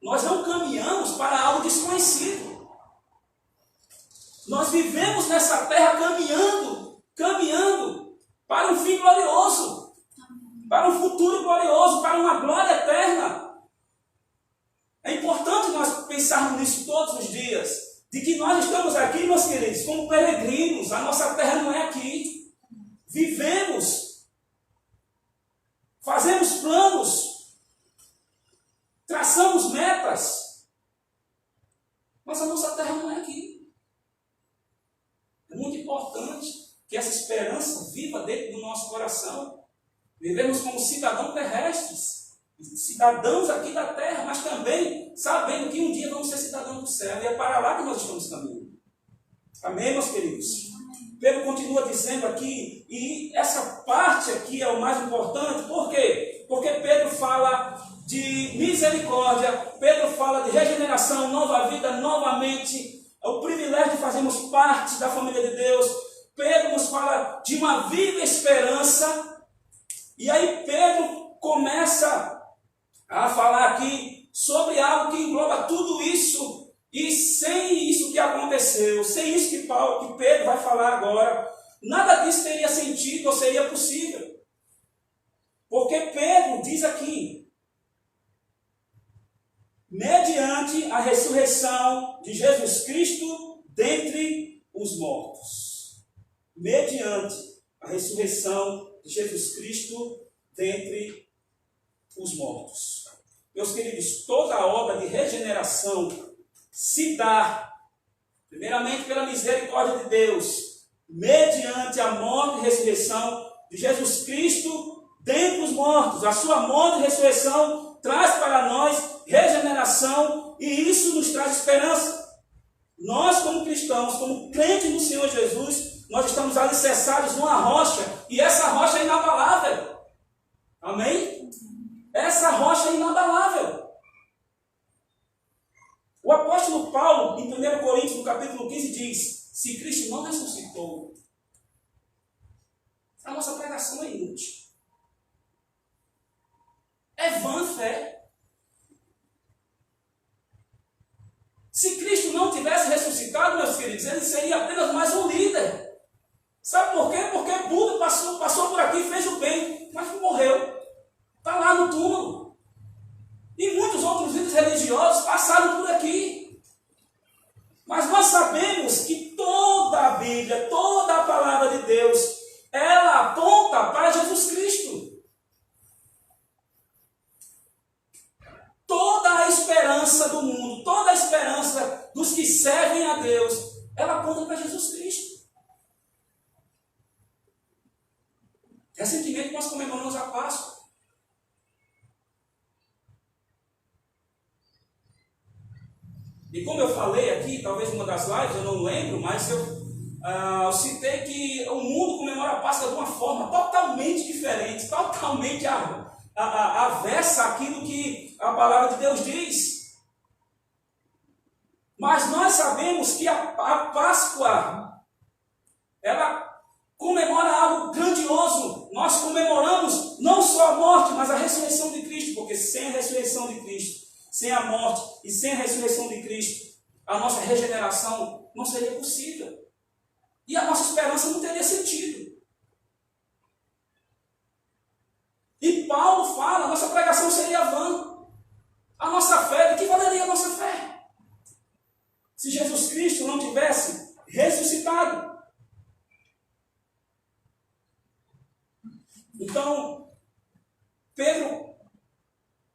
[SPEAKER 1] Nós não caminhamos para algo desconhecido. Nós vivemos nessa terra caminhando para um fim glorioso, para um futuro glorioso, para uma glória eterna. É importante nós pensarmos nisso todos os dias. De que nós estamos aqui, meus queridos, como peregrinos, a nossa terra não é aqui. Vivemos, fazemos planos, traçamos metas, mas a nossa terra não é aqui. É muito importante que essa esperança viva dentro do nosso coração. Vivemos como cidadãos terrestres, cidadãos aqui da terra, mas também sabendo que um dia vamos ser cidadãos do céu, e é para lá que nós estamos caminhando. Amém, meus queridos? Pedro continua dizendo aqui, e essa parte aqui é o mais importante, por quê? Porque Pedro fala de misericórdia, Pedro fala de regeneração, nova vida, novamente, o privilégio de fazermos parte da família de Deus. Pedro nos fala de uma viva esperança, e aí Pedro começa a falar aqui sobre algo que engloba tudo isso. E sem isso que aconteceu, sem isso que Pedro vai falar agora, nada disso teria sentido ou seria possível. Porque Pedro diz aqui, mediante a ressurreição de Jesus Cristo dentre os mortos. Mediante a ressurreição de Jesus Cristo dentre os mortos. Meus queridos, toda a obra de regeneração se dá, primeiramente pela misericórdia de Deus, mediante a morte e ressurreição de Jesus Cristo dentre os mortos. A sua morte e ressurreição traz para nós regeneração e isso nos traz esperança. Nós, como cristãos, como crentes no Senhor Jesus, nós estamos alicerçados numa rocha e essa rocha é inabalável. Amém? Essa rocha é inabalável. O apóstolo Paulo, em 1 Coríntios, no capítulo 15, diz: se Cristo não ressuscitou, a nossa pregação é inútil. É vã fé. Se Cristo não tivesse ressuscitado, meus queridos, ele seria apenas mais um líder. Sabe por quê? Porque Buda passou por aqui, fez o bem, mas morreu. Está lá no túmulo. E muitos outros líderes religiosos passaram por aqui. Mas nós sabemos que toda a Bíblia, toda a palavra de Deus, ela aponta para Jesus Cristo. Toda a esperança do mundo, toda a esperança dos que servem a Deus, ela aponta para Jesus Cristo. Recentemente nós comemoramos a Páscoa. E como eu falei aqui, talvez uma das lives, eu não lembro, mas eu citei que o mundo comemora a Páscoa de uma forma totalmente diferente, totalmente avessa àquilo que a palavra de Deus diz. Mas nós sabemos que a Páscoa, ela comemora algo grandioso. Nós comemoramos não só a morte, mas a ressurreição de Cristo, porque sem a ressurreição de Cristo, sem a morte e sem a ressurreição de Cristo, a nossa regeneração não seria possível. E a nossa esperança não teria sentido. E Paulo fala, a nossa pregação seria vã. A nossa fé, de que valeria a nossa fé? Se Jesus Cristo não tivesse ressuscitado. Então, Pedro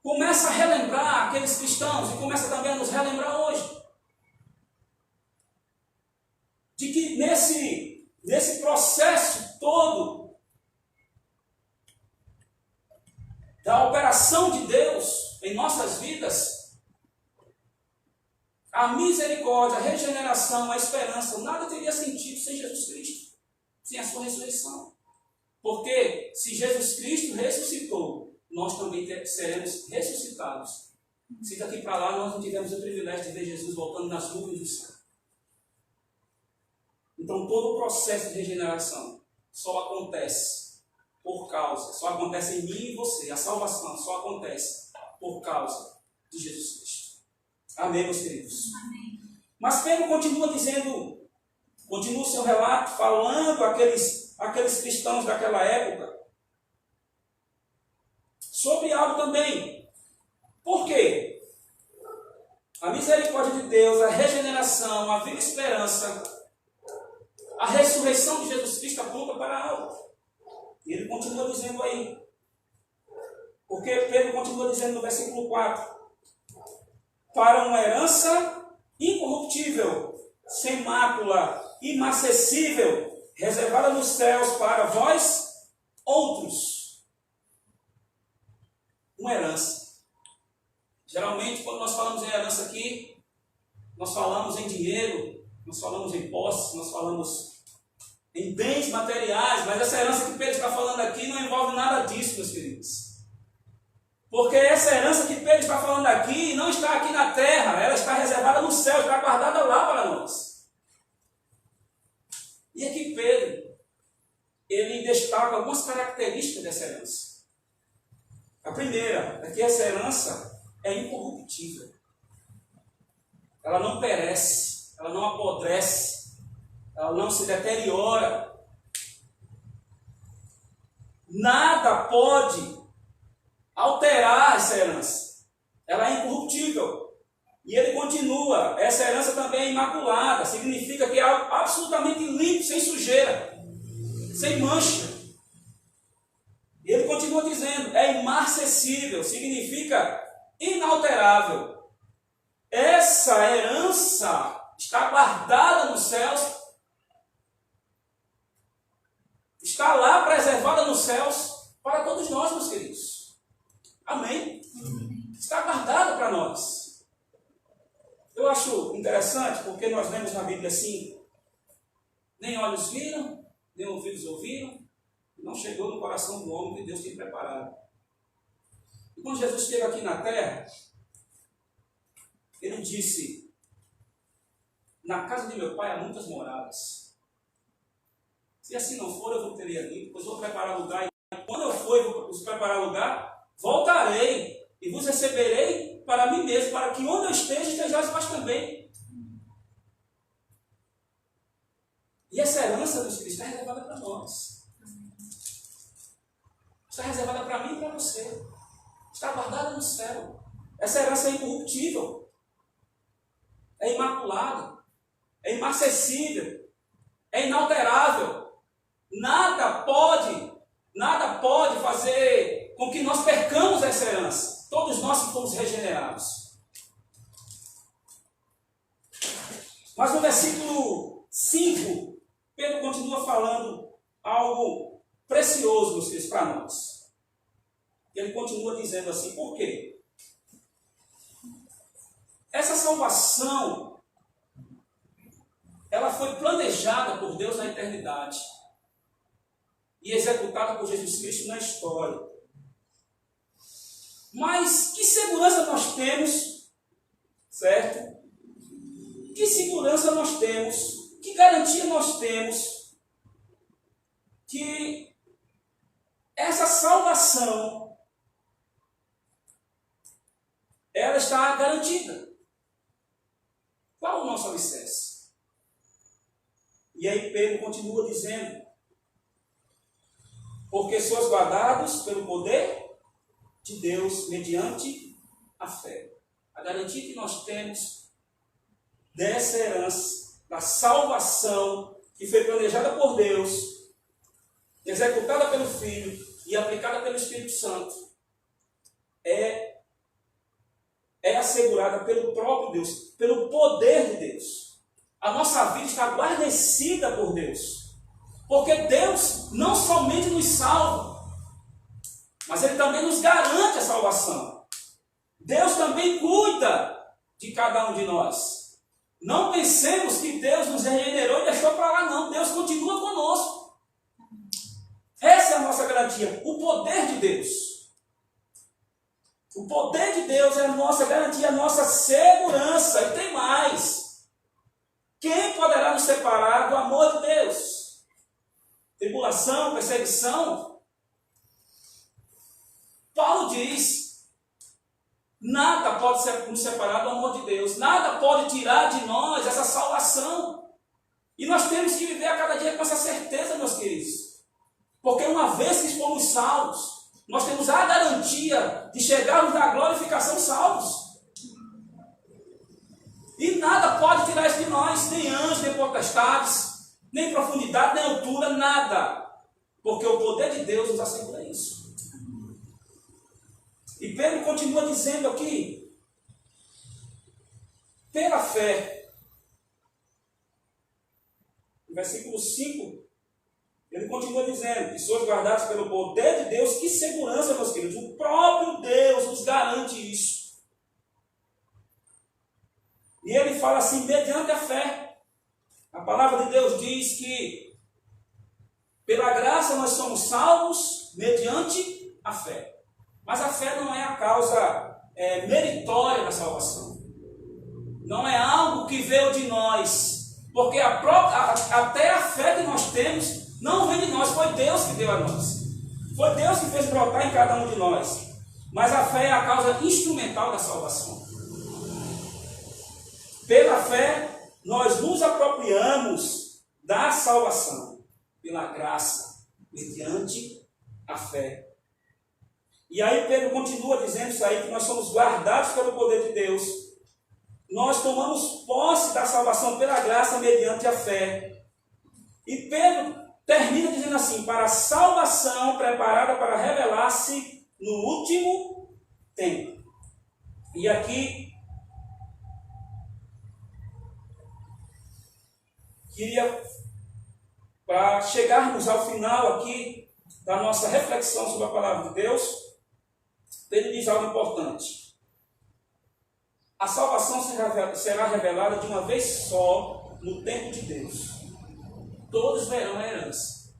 [SPEAKER 1] começa a relembrar aqueles cristãos e começa também a nos relembrar hoje. De que nesse processo todo da operação de Deus em nossas vidas, a misericórdia, a regeneração, a esperança, nada teria sentido sem Jesus Cristo, sem a sua ressurreição. Porque se Jesus Cristo ressuscitou, nós também seremos ressuscitados. Se daqui para lá nós não tivermos o privilégio de ver Jesus voltando nas nuvens do céu. Então todo o processo de regeneração só acontece só acontece em mim e em você. A salvação só acontece por causa de Jesus Cristo. Amém, meus queridos?
[SPEAKER 2] Amém.
[SPEAKER 1] Mas Pedro continua dizendo, continua o seu relato, falando aqueles cristãos daquela época, sobre algo também. Por quê? A misericórdia de Deus, a regeneração, a viva esperança, a ressurreição de Jesus Cristo aponta para algo. E ele continua dizendo aí. Porque Pedro continua dizendo no versículo 4. Para uma herança incorruptível, sem mácula, inacessível, reservada nos céus para vós outros. uma herança. Geralmente, quando nós falamos em herança aqui, nós falamos em dinheiro, nós falamos em posses, nós falamos em bens materiais, mas essa herança que Pedro está falando aqui não envolve nada disso, meus queridos. Porque essa herança que Pedro está falando aqui não está aqui na terra, ela está reservada no céu, está guardada lá para nós. E aqui Pedro, ele destaca algumas características dessa herança. A primeira é que essa herança é incorruptível. Ela não perece, ela não apodrece, ela não se deteriora. Nada pode alterar essa herança. Ela é incorruptível. E ele continua, essa herança também é imaculada, significa que é algo absolutamente limpo, sem sujeira, sem mancha. E ele continua dizendo, é imarcessível, significa inalterável. Essa herança está guardada nos céus, está lá preservada nos céus para todos nós, meus queridos. Amém? Está guardada para nós. Eu acho interessante porque nós lemos na Bíblia assim, nem olhos viram, nem ouvidos ouviram, não chegou no coração do homem que Deus tem preparado. E quando Jesus esteve aqui na terra, ele disse, na casa de meu pai há muitas moradas. Se assim não for, eu não teria dito, pois vou preparar lugar, e quando eu for vos preparar lugar, voltarei e vos receberei para mim mesmo, para que onde eu esteja, estejais vós também. E essa herança dos cristãos está reservada para nós. Está reservada para mim e para você. Está guardada no céu. Essa herança é incorruptível. É imaculada. É imarcessível. É inalterável. Nada pode fazer com que nós percamos essa herança. Todos nós que fomos regenerados. Mas no versículo 5, Pedro continua falando algo precioso, meus filhos, para nós. Ele continua dizendo assim, por quê? Essa salvação, ela foi planejada por Deus na eternidade e executada por Jesus Cristo na história. Mas que segurança nós temos, certo? Que segurança nós temos, que garantia nós temos que essa salvação ela está garantida? Qual o nosso alicerce? E aí Pedro continua dizendo, porque sois guardados pelo poder de Deus mediante a fé. A garantia que nós temos dessa herança, da salvação que foi planejada por Deus, executada pelo Filho e aplicada pelo Espírito Santo, é assegurada pelo próprio Deus, pelo poder de Deus. A nossa vida está guarnecida por Deus, porque Deus não somente nos salva, mas Ele também nos garante a salvação. Deus também cuida de cada um de nós. Não pensemos que Deus nos regenerou e deixou para lá, não. Deus continua conosco. Essa é a nossa garantia, o poder de Deus. O poder de Deus é a nossa garantia, a nossa segurança. E tem mais. Quem poderá nos separar do amor de Deus? Tribulação, perseguição? Paulo diz, nada pode nos separar do amor de Deus. Nada pode tirar de nós essa salvação. E nós temos que viver a cada dia com essa certeza, meus queridos. Porque uma vez que fomos salvos, nós temos a garantia de chegarmos na glorificação salvos. E nada pode tirar isso de nós, nem anjos, nem potestades, nem profundidade, nem altura, nada. Porque o poder de Deus nos assegura isso. E Pedro continua dizendo aqui, pela fé, no versículo 5, ele continua continua dizendo, pessoas guardadas pelo poder de Deus, que segurança, meus queridos, o próprio Deus nos garante isso. E ele fala assim, mediante a fé. A palavra de Deus diz que pela graça nós somos salvos mediante a fé. Mas a fé não é a causa meritória da salvação. Não é algo que veio de nós. Porque até a fé que nós temos não vem de nós. Foi Deus que deu a nós. Foi Deus que fez brotar em cada um de nós. Mas a fé é a causa instrumental da salvação. Pela fé, nós nos apropriamos da salvação. Pela graça, mediante a fé. E aí Pedro continua dizendo isso aí, que nós somos guardados pelo poder de Deus. Nós tomamos posse da salvação pela graça mediante a fé. E Pedro termina dizendo assim, para a salvação preparada para revelar-se no último tempo. E aqui, queria, para chegarmos ao final aqui da nossa reflexão sobre a palavra de Deus, Pedro diz algo importante. A salvação será revelada de uma vez só no tempo de Deus. Todos verão a herança.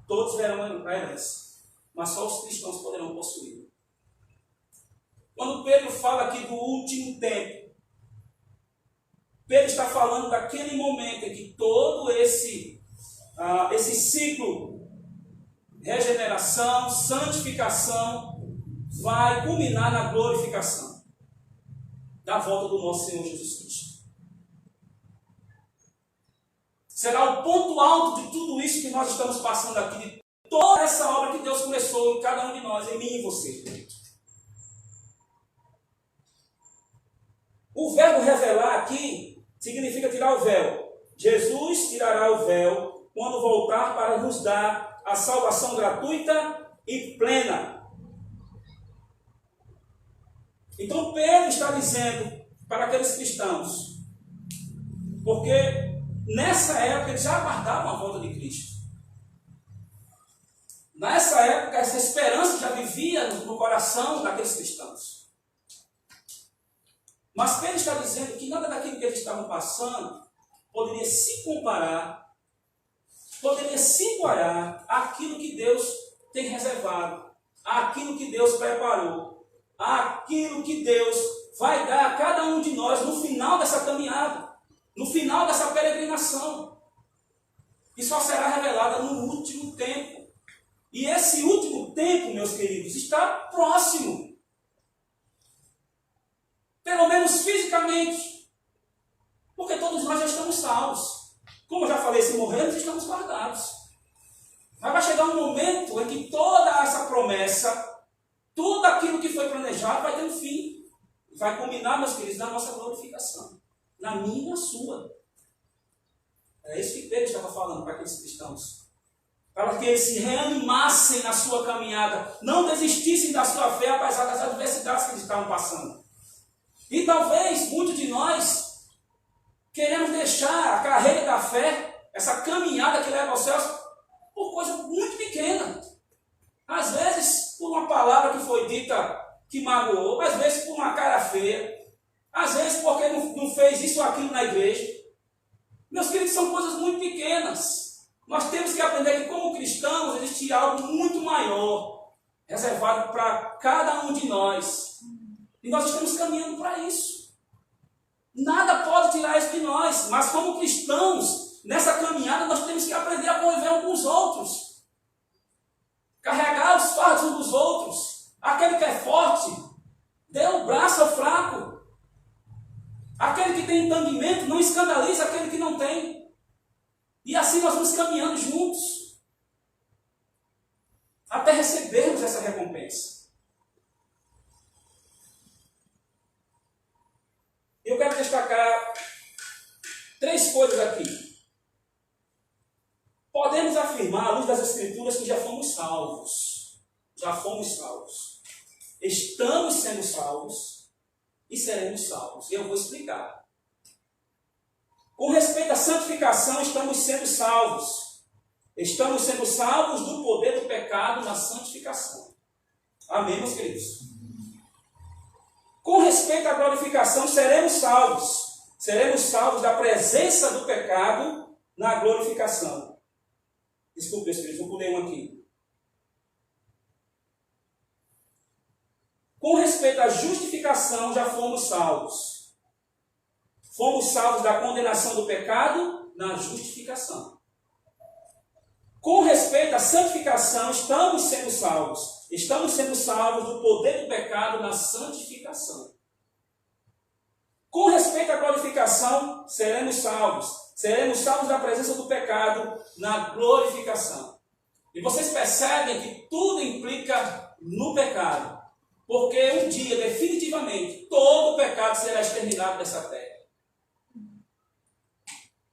[SPEAKER 1] Todos verão a herança. Mas só os cristãos poderão possuir. Quando Pedro fala aqui do último tempo, Pedro está falando daquele momento em que todo esse ciclo, regeneração, santificação, vai culminar na glorificação da volta do nosso Senhor Jesus Cristo. Será o ponto alto de tudo isso que nós estamos passando aqui, de toda essa obra que Deus começou em cada um de nós, em mim e em você. O verbo revelar aqui significa tirar o véu. Jesus tirará o véu quando voltar para nos dar a salvação gratuita e plena. Então Pedro está dizendo para aqueles cristãos, porque nessa época eles já aguardavam a volta de Cristo. Nessa época essa esperança já vivia no coração daqueles cristãos. Mas Pedro está dizendo que nada daquilo que eles estavam passando poderia se comparar, poderia se igualar àquilo que Deus tem reservado, àquilo que Deus preparou, àquilo que Deus vai dar a cada um de nós no final dessa caminhada, no final dessa peregrinação. E só será revelada no último tempo. E esse último tempo, meus queridos, está próximo. Pelo menos fisicamente. Porque todos nós já estamos salvos. Como eu já falei, se morrermos, estamos guardados. Mas vai chegar um momento em que toda essa promessa, tudo aquilo que foi planejado vai ter um fim. Vai culminar, meus queridos, na nossa glorificação. Na minha e na sua. É isso que Pedro estava falando para aqueles cristãos. Para que eles se reanimassem na sua caminhada. Não desistissem da sua fé, apesar das adversidades que eles estavam passando. E talvez muitos de nós queremos deixar a carreira da fé, essa caminhada que leva aos céus, por coisa muito pequena. Às vezes por uma palavra que foi dita que magoou, às vezes por uma cara feia, às vezes porque não fez isso ou aquilo na igreja. Meus queridos, são coisas muito pequenas. Nós temos que aprender que como cristãos existe algo muito maior, reservado para cada um de nós. E nós estamos caminhando para isso. Nada pode tirar isso de nós. Mas como cristãos, nessa caminhada, nós temos que aprender a conviver uns com os outros. Carregar os fardos uns dos outros. Aquele que é forte, dê o braço ao fraco. Aquele que tem entendimento, não escandaliza aquele que não tem. E assim nós vamos caminhando juntos. Até recebermos essa recompensa. Eu quero destacar 3 coisas aqui. Podemos afirmar, à luz das Escrituras, que já fomos salvos. Já fomos salvos. Estamos sendo salvos e seremos salvos. E eu vou explicar. Com respeito à santificação, estamos sendo salvos. Estamos sendo salvos do poder do pecado na santificação. Amém, meus queridos? Com respeito à glorificação, seremos salvos. Seremos salvos da presença do pecado na glorificação. Desculpe, meus queridos, vou pular um aqui. Com respeito à justificação, já fomos salvos. Fomos salvos da condenação do pecado na justificação. Com respeito à santificação, estamos sendo salvos. Estamos sendo salvos do poder do pecado na santificação. Com respeito à glorificação, seremos salvos. Seremos salvos da presença do pecado na glorificação. E vocês percebem que tudo implica no pecado. Porque um dia, definitivamente, todo o pecado será exterminado dessa terra.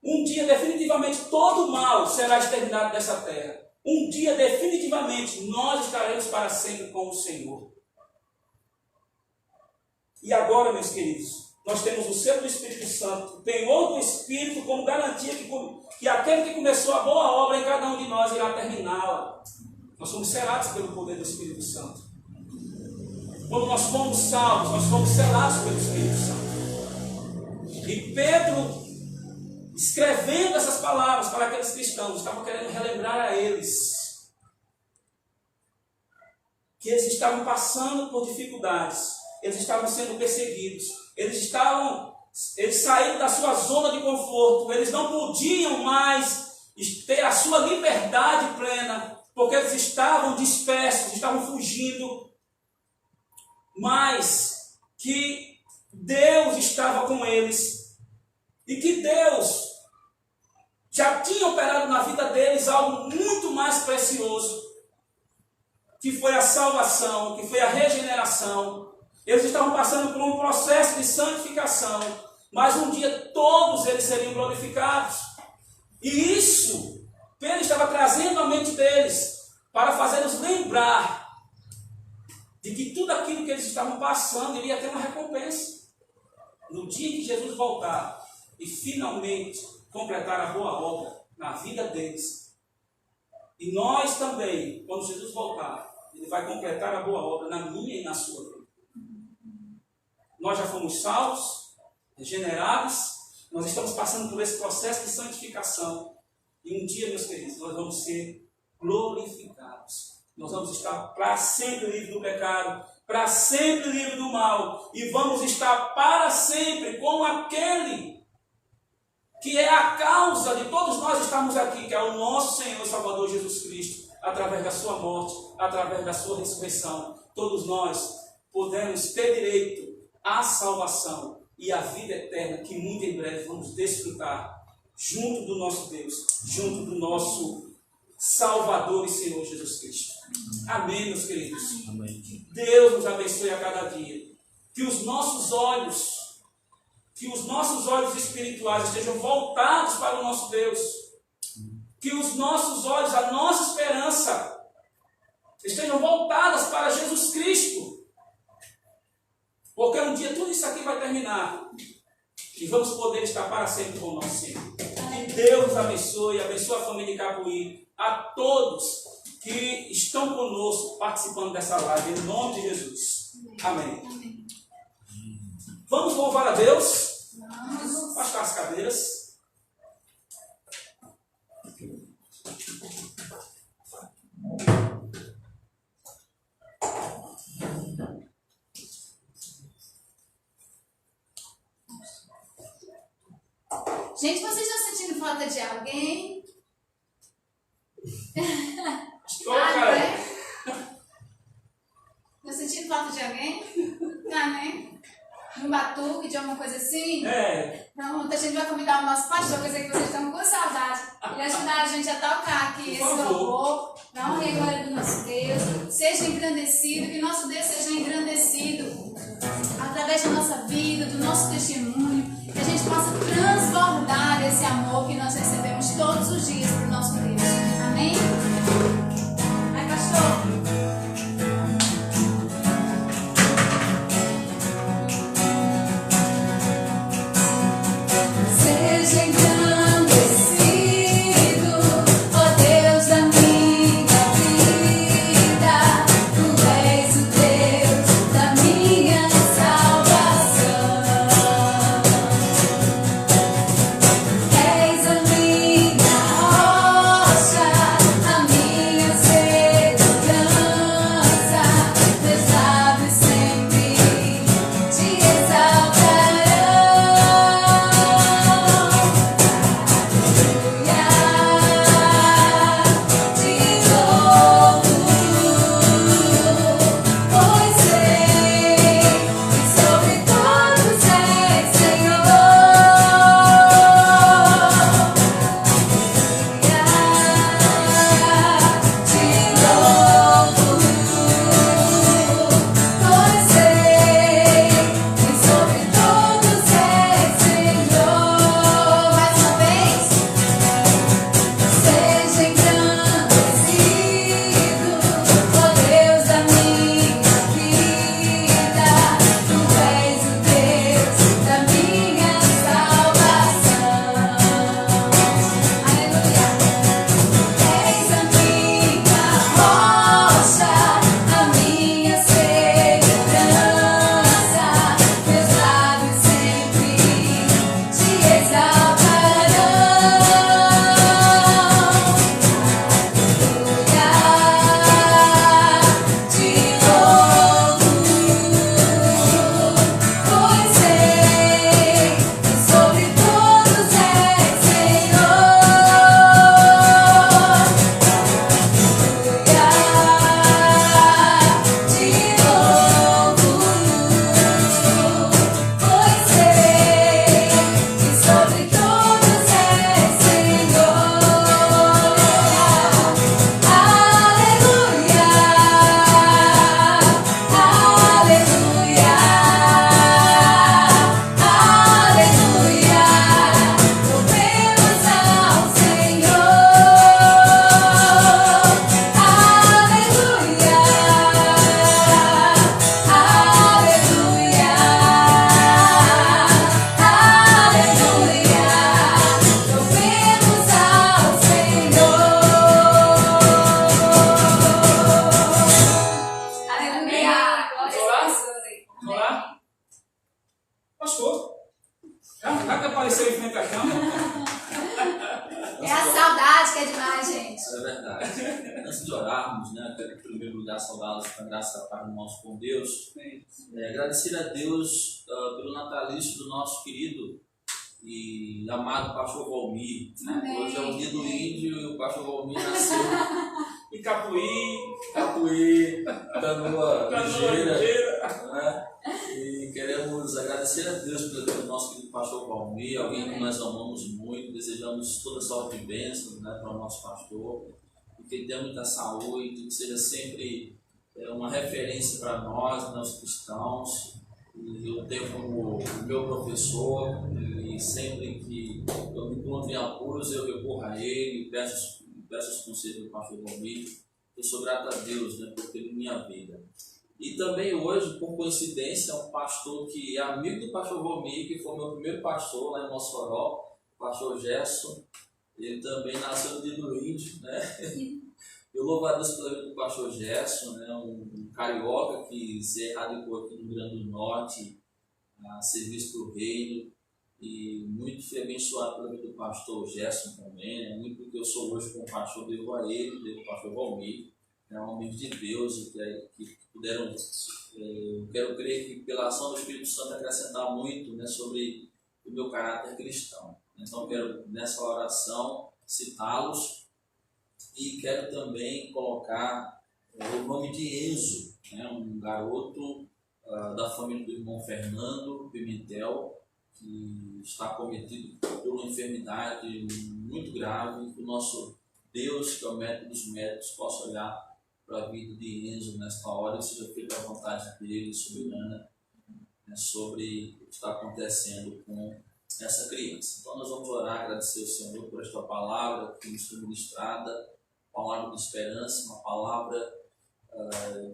[SPEAKER 1] Um dia, definitivamente, todo o mal será exterminado dessa terra. Um dia, definitivamente, nós estaremos para sempre com o Senhor. E agora, meus queridos, nós temos o selo do Espírito Santo, o penhor do Espírito, como garantia que aquele que começou a boa obra em cada um de nós irá terminá-la. Nós somos selados pelo poder do Espírito Santo. Quando nós fomos salvos, nós fomos selados pelo Espírito Santo. E Pedro, escrevendo essas palavras para aqueles cristãos, estava querendo relembrar a eles que eles estavam passando por dificuldades, eles estavam sendo perseguidos, eles saíram da sua zona de conforto, eles não podiam mais ter a sua liberdade plena, porque eles estavam dispersos, estavam fugindo, mas que Deus estava com eles e que Deus já tinha operado na vida deles algo muito mais precioso, que foi a salvação, que foi a regeneração. Eles estavam passando por um processo de santificação, mas um dia todos eles seriam glorificados. E isso, Pedro estava trazendo à mente deles, para fazê-los lembrar de que tudo aquilo que eles estavam passando iria ter uma recompensa. No dia que Jesus voltar e finalmente completar a boa obra na vida deles. E nós também, quando Jesus voltar, Ele vai completar a boa obra na minha e na sua vida. Nós já fomos salvos, regenerados, nós estamos passando por esse processo de santificação. E um dia, meus queridos, nós vamos ser glorificados. Nós vamos estar para sempre livres do pecado, para sempre livres do mal. E vamos estar para sempre com aquele que é a causa de todos nós estarmos aqui, que é o nosso Senhor e Salvador Jesus Cristo, através da sua morte, através da sua ressurreição. Todos nós podemos ter direito à salvação e à vida eterna, que muito em breve vamos desfrutar junto do nosso Deus, junto do nosso Salvador e Senhor Jesus Cristo. Amém, meus queridos? Amém. Que Deus nos abençoe a cada dia. Que os nossos olhos espirituais estejam voltados para o nosso Deus. Que os nossos olhos, a nossa esperança, estejam voltadas para Jesus Cristo. Porque um dia tudo isso aqui vai terminar. E vamos poder estar para sempre com o nosso Senhor. Que Deus nos abençoe, abençoe a família de Capuí, a todos que estão conosco participando dessa live, em nome de Jesus. Amém. Amém. Vamos louvar a Deus? Vamos afastar as cadeiras.
[SPEAKER 2] Gente, vocês estão sentindo falta de alguém? Estão sentindo falta de alguém? Tá, né? Um batuque, de alguma coisa assim?
[SPEAKER 1] É.
[SPEAKER 2] Então, a gente vai convidar o nosso pastor, coisa que vocês estão com saudade. Ele ajudar a gente a tocar aqui esse louvor. Dá uma glória do nosso Deus. Seja engrandecido, que nosso Deus seja engrandecido através da nossa vida, do nosso testemunho. Que a gente possa transbordar esse amor que nós recebemos todos os dias para o nosso Deus. Amém? Vai, pastor.
[SPEAKER 3] Seja engrandecido, ó Deus
[SPEAKER 1] apareceu em frente à câmera.
[SPEAKER 2] É a saudade que é demais, gente.
[SPEAKER 4] É verdade. Antes de orarmos, né, quero em primeiro lugar saudá-los com a graça da paz do nosso com Deus. Agradecer a Deus pelo natalício do nosso querido e amado pastor Valmir. Né? Hoje é o dia do índio e o pastor Valmir nasceu
[SPEAKER 1] E Capuí,
[SPEAKER 4] Canoa
[SPEAKER 1] Ligeira.
[SPEAKER 4] Né? E queremos agradecer a Deus pelo nosso querido pastor Valmir, alguém que nós amamos muito, desejamos toda sorte e bênção, né, para o nosso pastor, e que ele dê muita saúde, que seja sempre uma referência para nós cristãos. E eu tenho como meu professor, e sempre que eu me encontro em apuros, eu recorro a ele, peço os conselhos do pastor Valmir. Eu sou grato a Deus, né, por ter em minha vida. E também hoje, por coincidência, é um pastor que é amigo do pastor Valmir, que foi meu primeiro pastor lá em Mossoró, o pastor Gerson. Ele também nasceu no dia do índio, né? Eu louvo a Deus pela vida do pastor Gerson, né? Um carioca que se radicou aqui no Rio Grande do Norte, a serviço do reino. E muito fui abençoado pela vida do pastor Gerson também, né? Muito do que eu sou hoje como pastor, devo a ele, devo ao pastor Valmir, né? Homens de Deus que puderam, eu quero crer que pela ação do Espírito Santo acrescentar muito, né, sobre o meu caráter cristão. Então eu quero nessa oração citá-los e quero também colocar o nome de Enzo, né? Um garoto da família do irmão Fernando Pimentel, que está cometido por uma enfermidade muito grave, que o nosso Deus, que é o médico dos médicos, possa olhar para a vida de Enzo nesta hora e seja feita a vontade dele, soberana, né, sobre o que está acontecendo com essa criança. Então nós vamos orar, agradecer ao Senhor por esta palavra que nos foi ministrada, palavra de esperança, uma palavra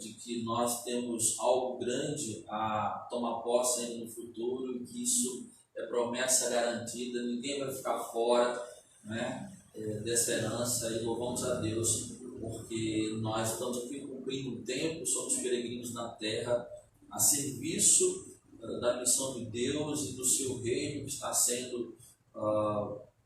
[SPEAKER 4] de que nós temos algo grande a tomar posse ainda no futuro e que isso é promessa garantida, ninguém vai ficar fora, né, dessa herança, e louvamos a Deus porque nós estamos aqui cumprindo um tempo, somos peregrinos na terra a serviço da missão de Deus e do seu reino que está sendo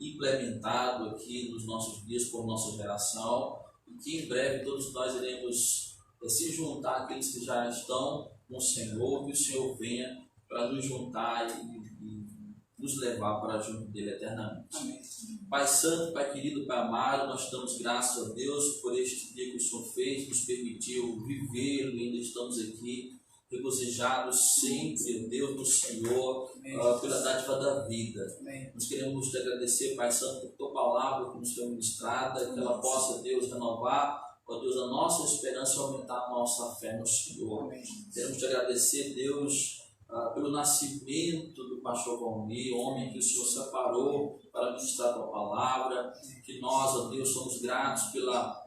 [SPEAKER 4] implementado aqui nos nossos dias por nossa geração, e que em breve todos nós iremos se juntar àqueles que já estão com o Senhor, que o Senhor venha para nos juntar e nos levar para junto dele eternamente.
[SPEAKER 1] Amém.
[SPEAKER 4] Pai Santo, Pai querido, Pai amado, nós te damos graças a Deus por este dia que o Senhor fez, nos permitiu viver e ainda estamos aqui regozijados sempre, Deus do Senhor, pela dádiva da vida. Amém. Nós queremos te agradecer, Pai Santo, por tua palavra que nos foi ministrada, que ela possa, Deus, renovar, ó Deus, a nossa esperança e aumentar a nossa fé no Senhor. Amém. Queremos te agradecer, Deus, pelo nascimento do pastor Valmir, homem que o Senhor separou para ministrar a tua palavra, que nós, ó Deus, somos gratos pela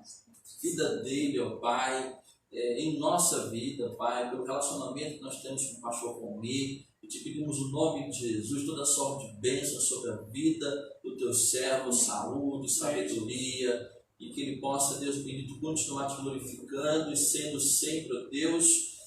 [SPEAKER 4] vida dele, ó Pai, em nossa vida, Pai, pelo relacionamento que nós temos com o pastor Valmir, e te pedimos o nome de Jesus, toda sorte de bênção sobre a vida do teu servo, saúde, sabedoria, e que ele possa, Deus bendito, continuar te glorificando e sendo sempre, ó Deus,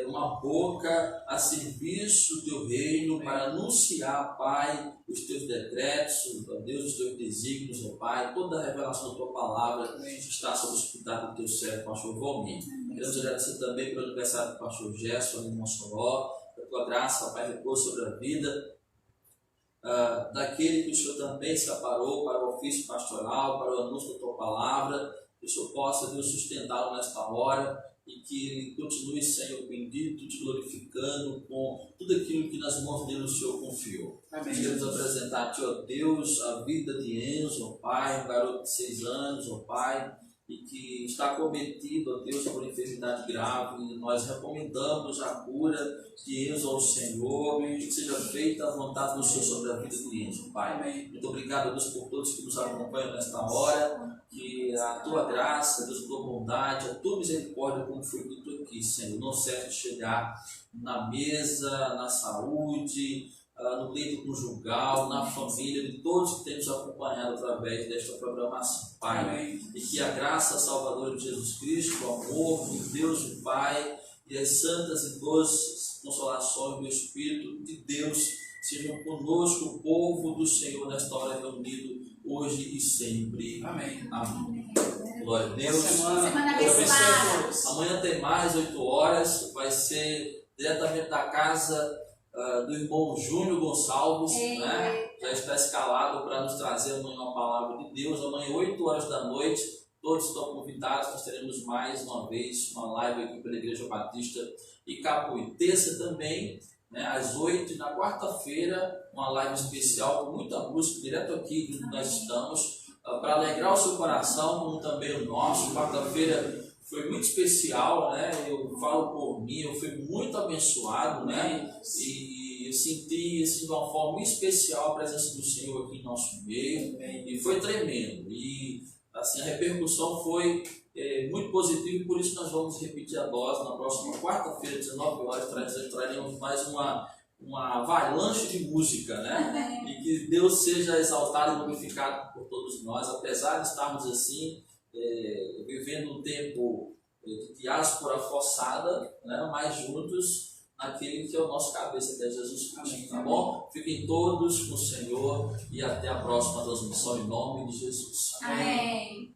[SPEAKER 4] uma boca a serviço do teu reino para anunciar, Pai, os teus decretos, ó Deus, os teus desígnios, ó Pai, toda a revelação da tua palavra está sob os cuidados do teu servo, pastor Valmir. Queremos agradecer também pelo aniversário do pastor Gerson em Mossoró, a tua graça, Pai, repouso sobre a vida daquele que o Senhor também separou para o ofício pastoral, para o anúncio da tua palavra, que o Senhor possa, Deus, sustentá-lo nesta hora, e que ele continue, Senhor bendito, te glorificando com tudo aquilo que nas mãos dele o Senhor confiou. Amém. Queremos apresentar-te, ó Deus, a vida de Enzo, ó Pai, um garoto de 6 anos, ó Pai, e que está cometido, ó Deus, por enfermidade grave, e nós recomendamos a cura de Enzo ao Senhor, e que seja feita a vontade do Senhor sobre a vida de Enzo, Pai. Amém. Muito obrigado, Deus, por todos que nos acompanham nesta hora, que a tua graça, Deus, a tua bondade, a tua misericórdia, como foi dito aqui, Senhor, não cesse de chegar na mesa, na saúde, no leito conjugal, na família de todos que têm nos acompanhado através desta programação, Pai. Amém. E que a graça salvadora de Jesus Cristo, o amor de Deus o Pai e as santas e doces consolações do Espírito de Deus sejam conosco o povo do Senhor nesta hora reunido hoje e sempre.
[SPEAKER 1] Amém.
[SPEAKER 4] Amém. Glória a Deus.
[SPEAKER 2] Semana abençoada.
[SPEAKER 4] Amanhã tem mais 8 horas, vai ser diretamente da casa do irmão Júnior Gonçalves, né? Já está escalado para nos trazer amanhã uma palavra de Deus. Amanhã, 8 horas da noite, todos estão convidados. Nós teremos mais uma vez uma live aqui pela Igreja Batista Icapuí. Terça também, né, às 8, e na quarta-feira, uma live especial com muita música, direto aqui onde nós estamos, para alegrar o seu coração, como também o nosso. Quarta-feira foi muito especial, né? Eu falo por mim, eu fui muito abençoado, né? E eu senti assim, de uma forma muito especial a presença do Senhor aqui em nosso meio, e foi tremendo. E assim, a repercussão foi muito positiva, e por isso nós vamos repetir a dose na próxima quarta-feira, 19 horas, traremos mais uma avalanche de música, né? E que Deus seja exaltado e glorificado por todos nós, apesar de estarmos assim, vivendo um tempo de diáspora forçada, né? Mas juntos naquele que é o nosso cabeça, que é Jesus Cristo, tá bom? Fiquem todos com o Senhor e até a próxima transmissão em nome de Jesus.
[SPEAKER 2] Amém.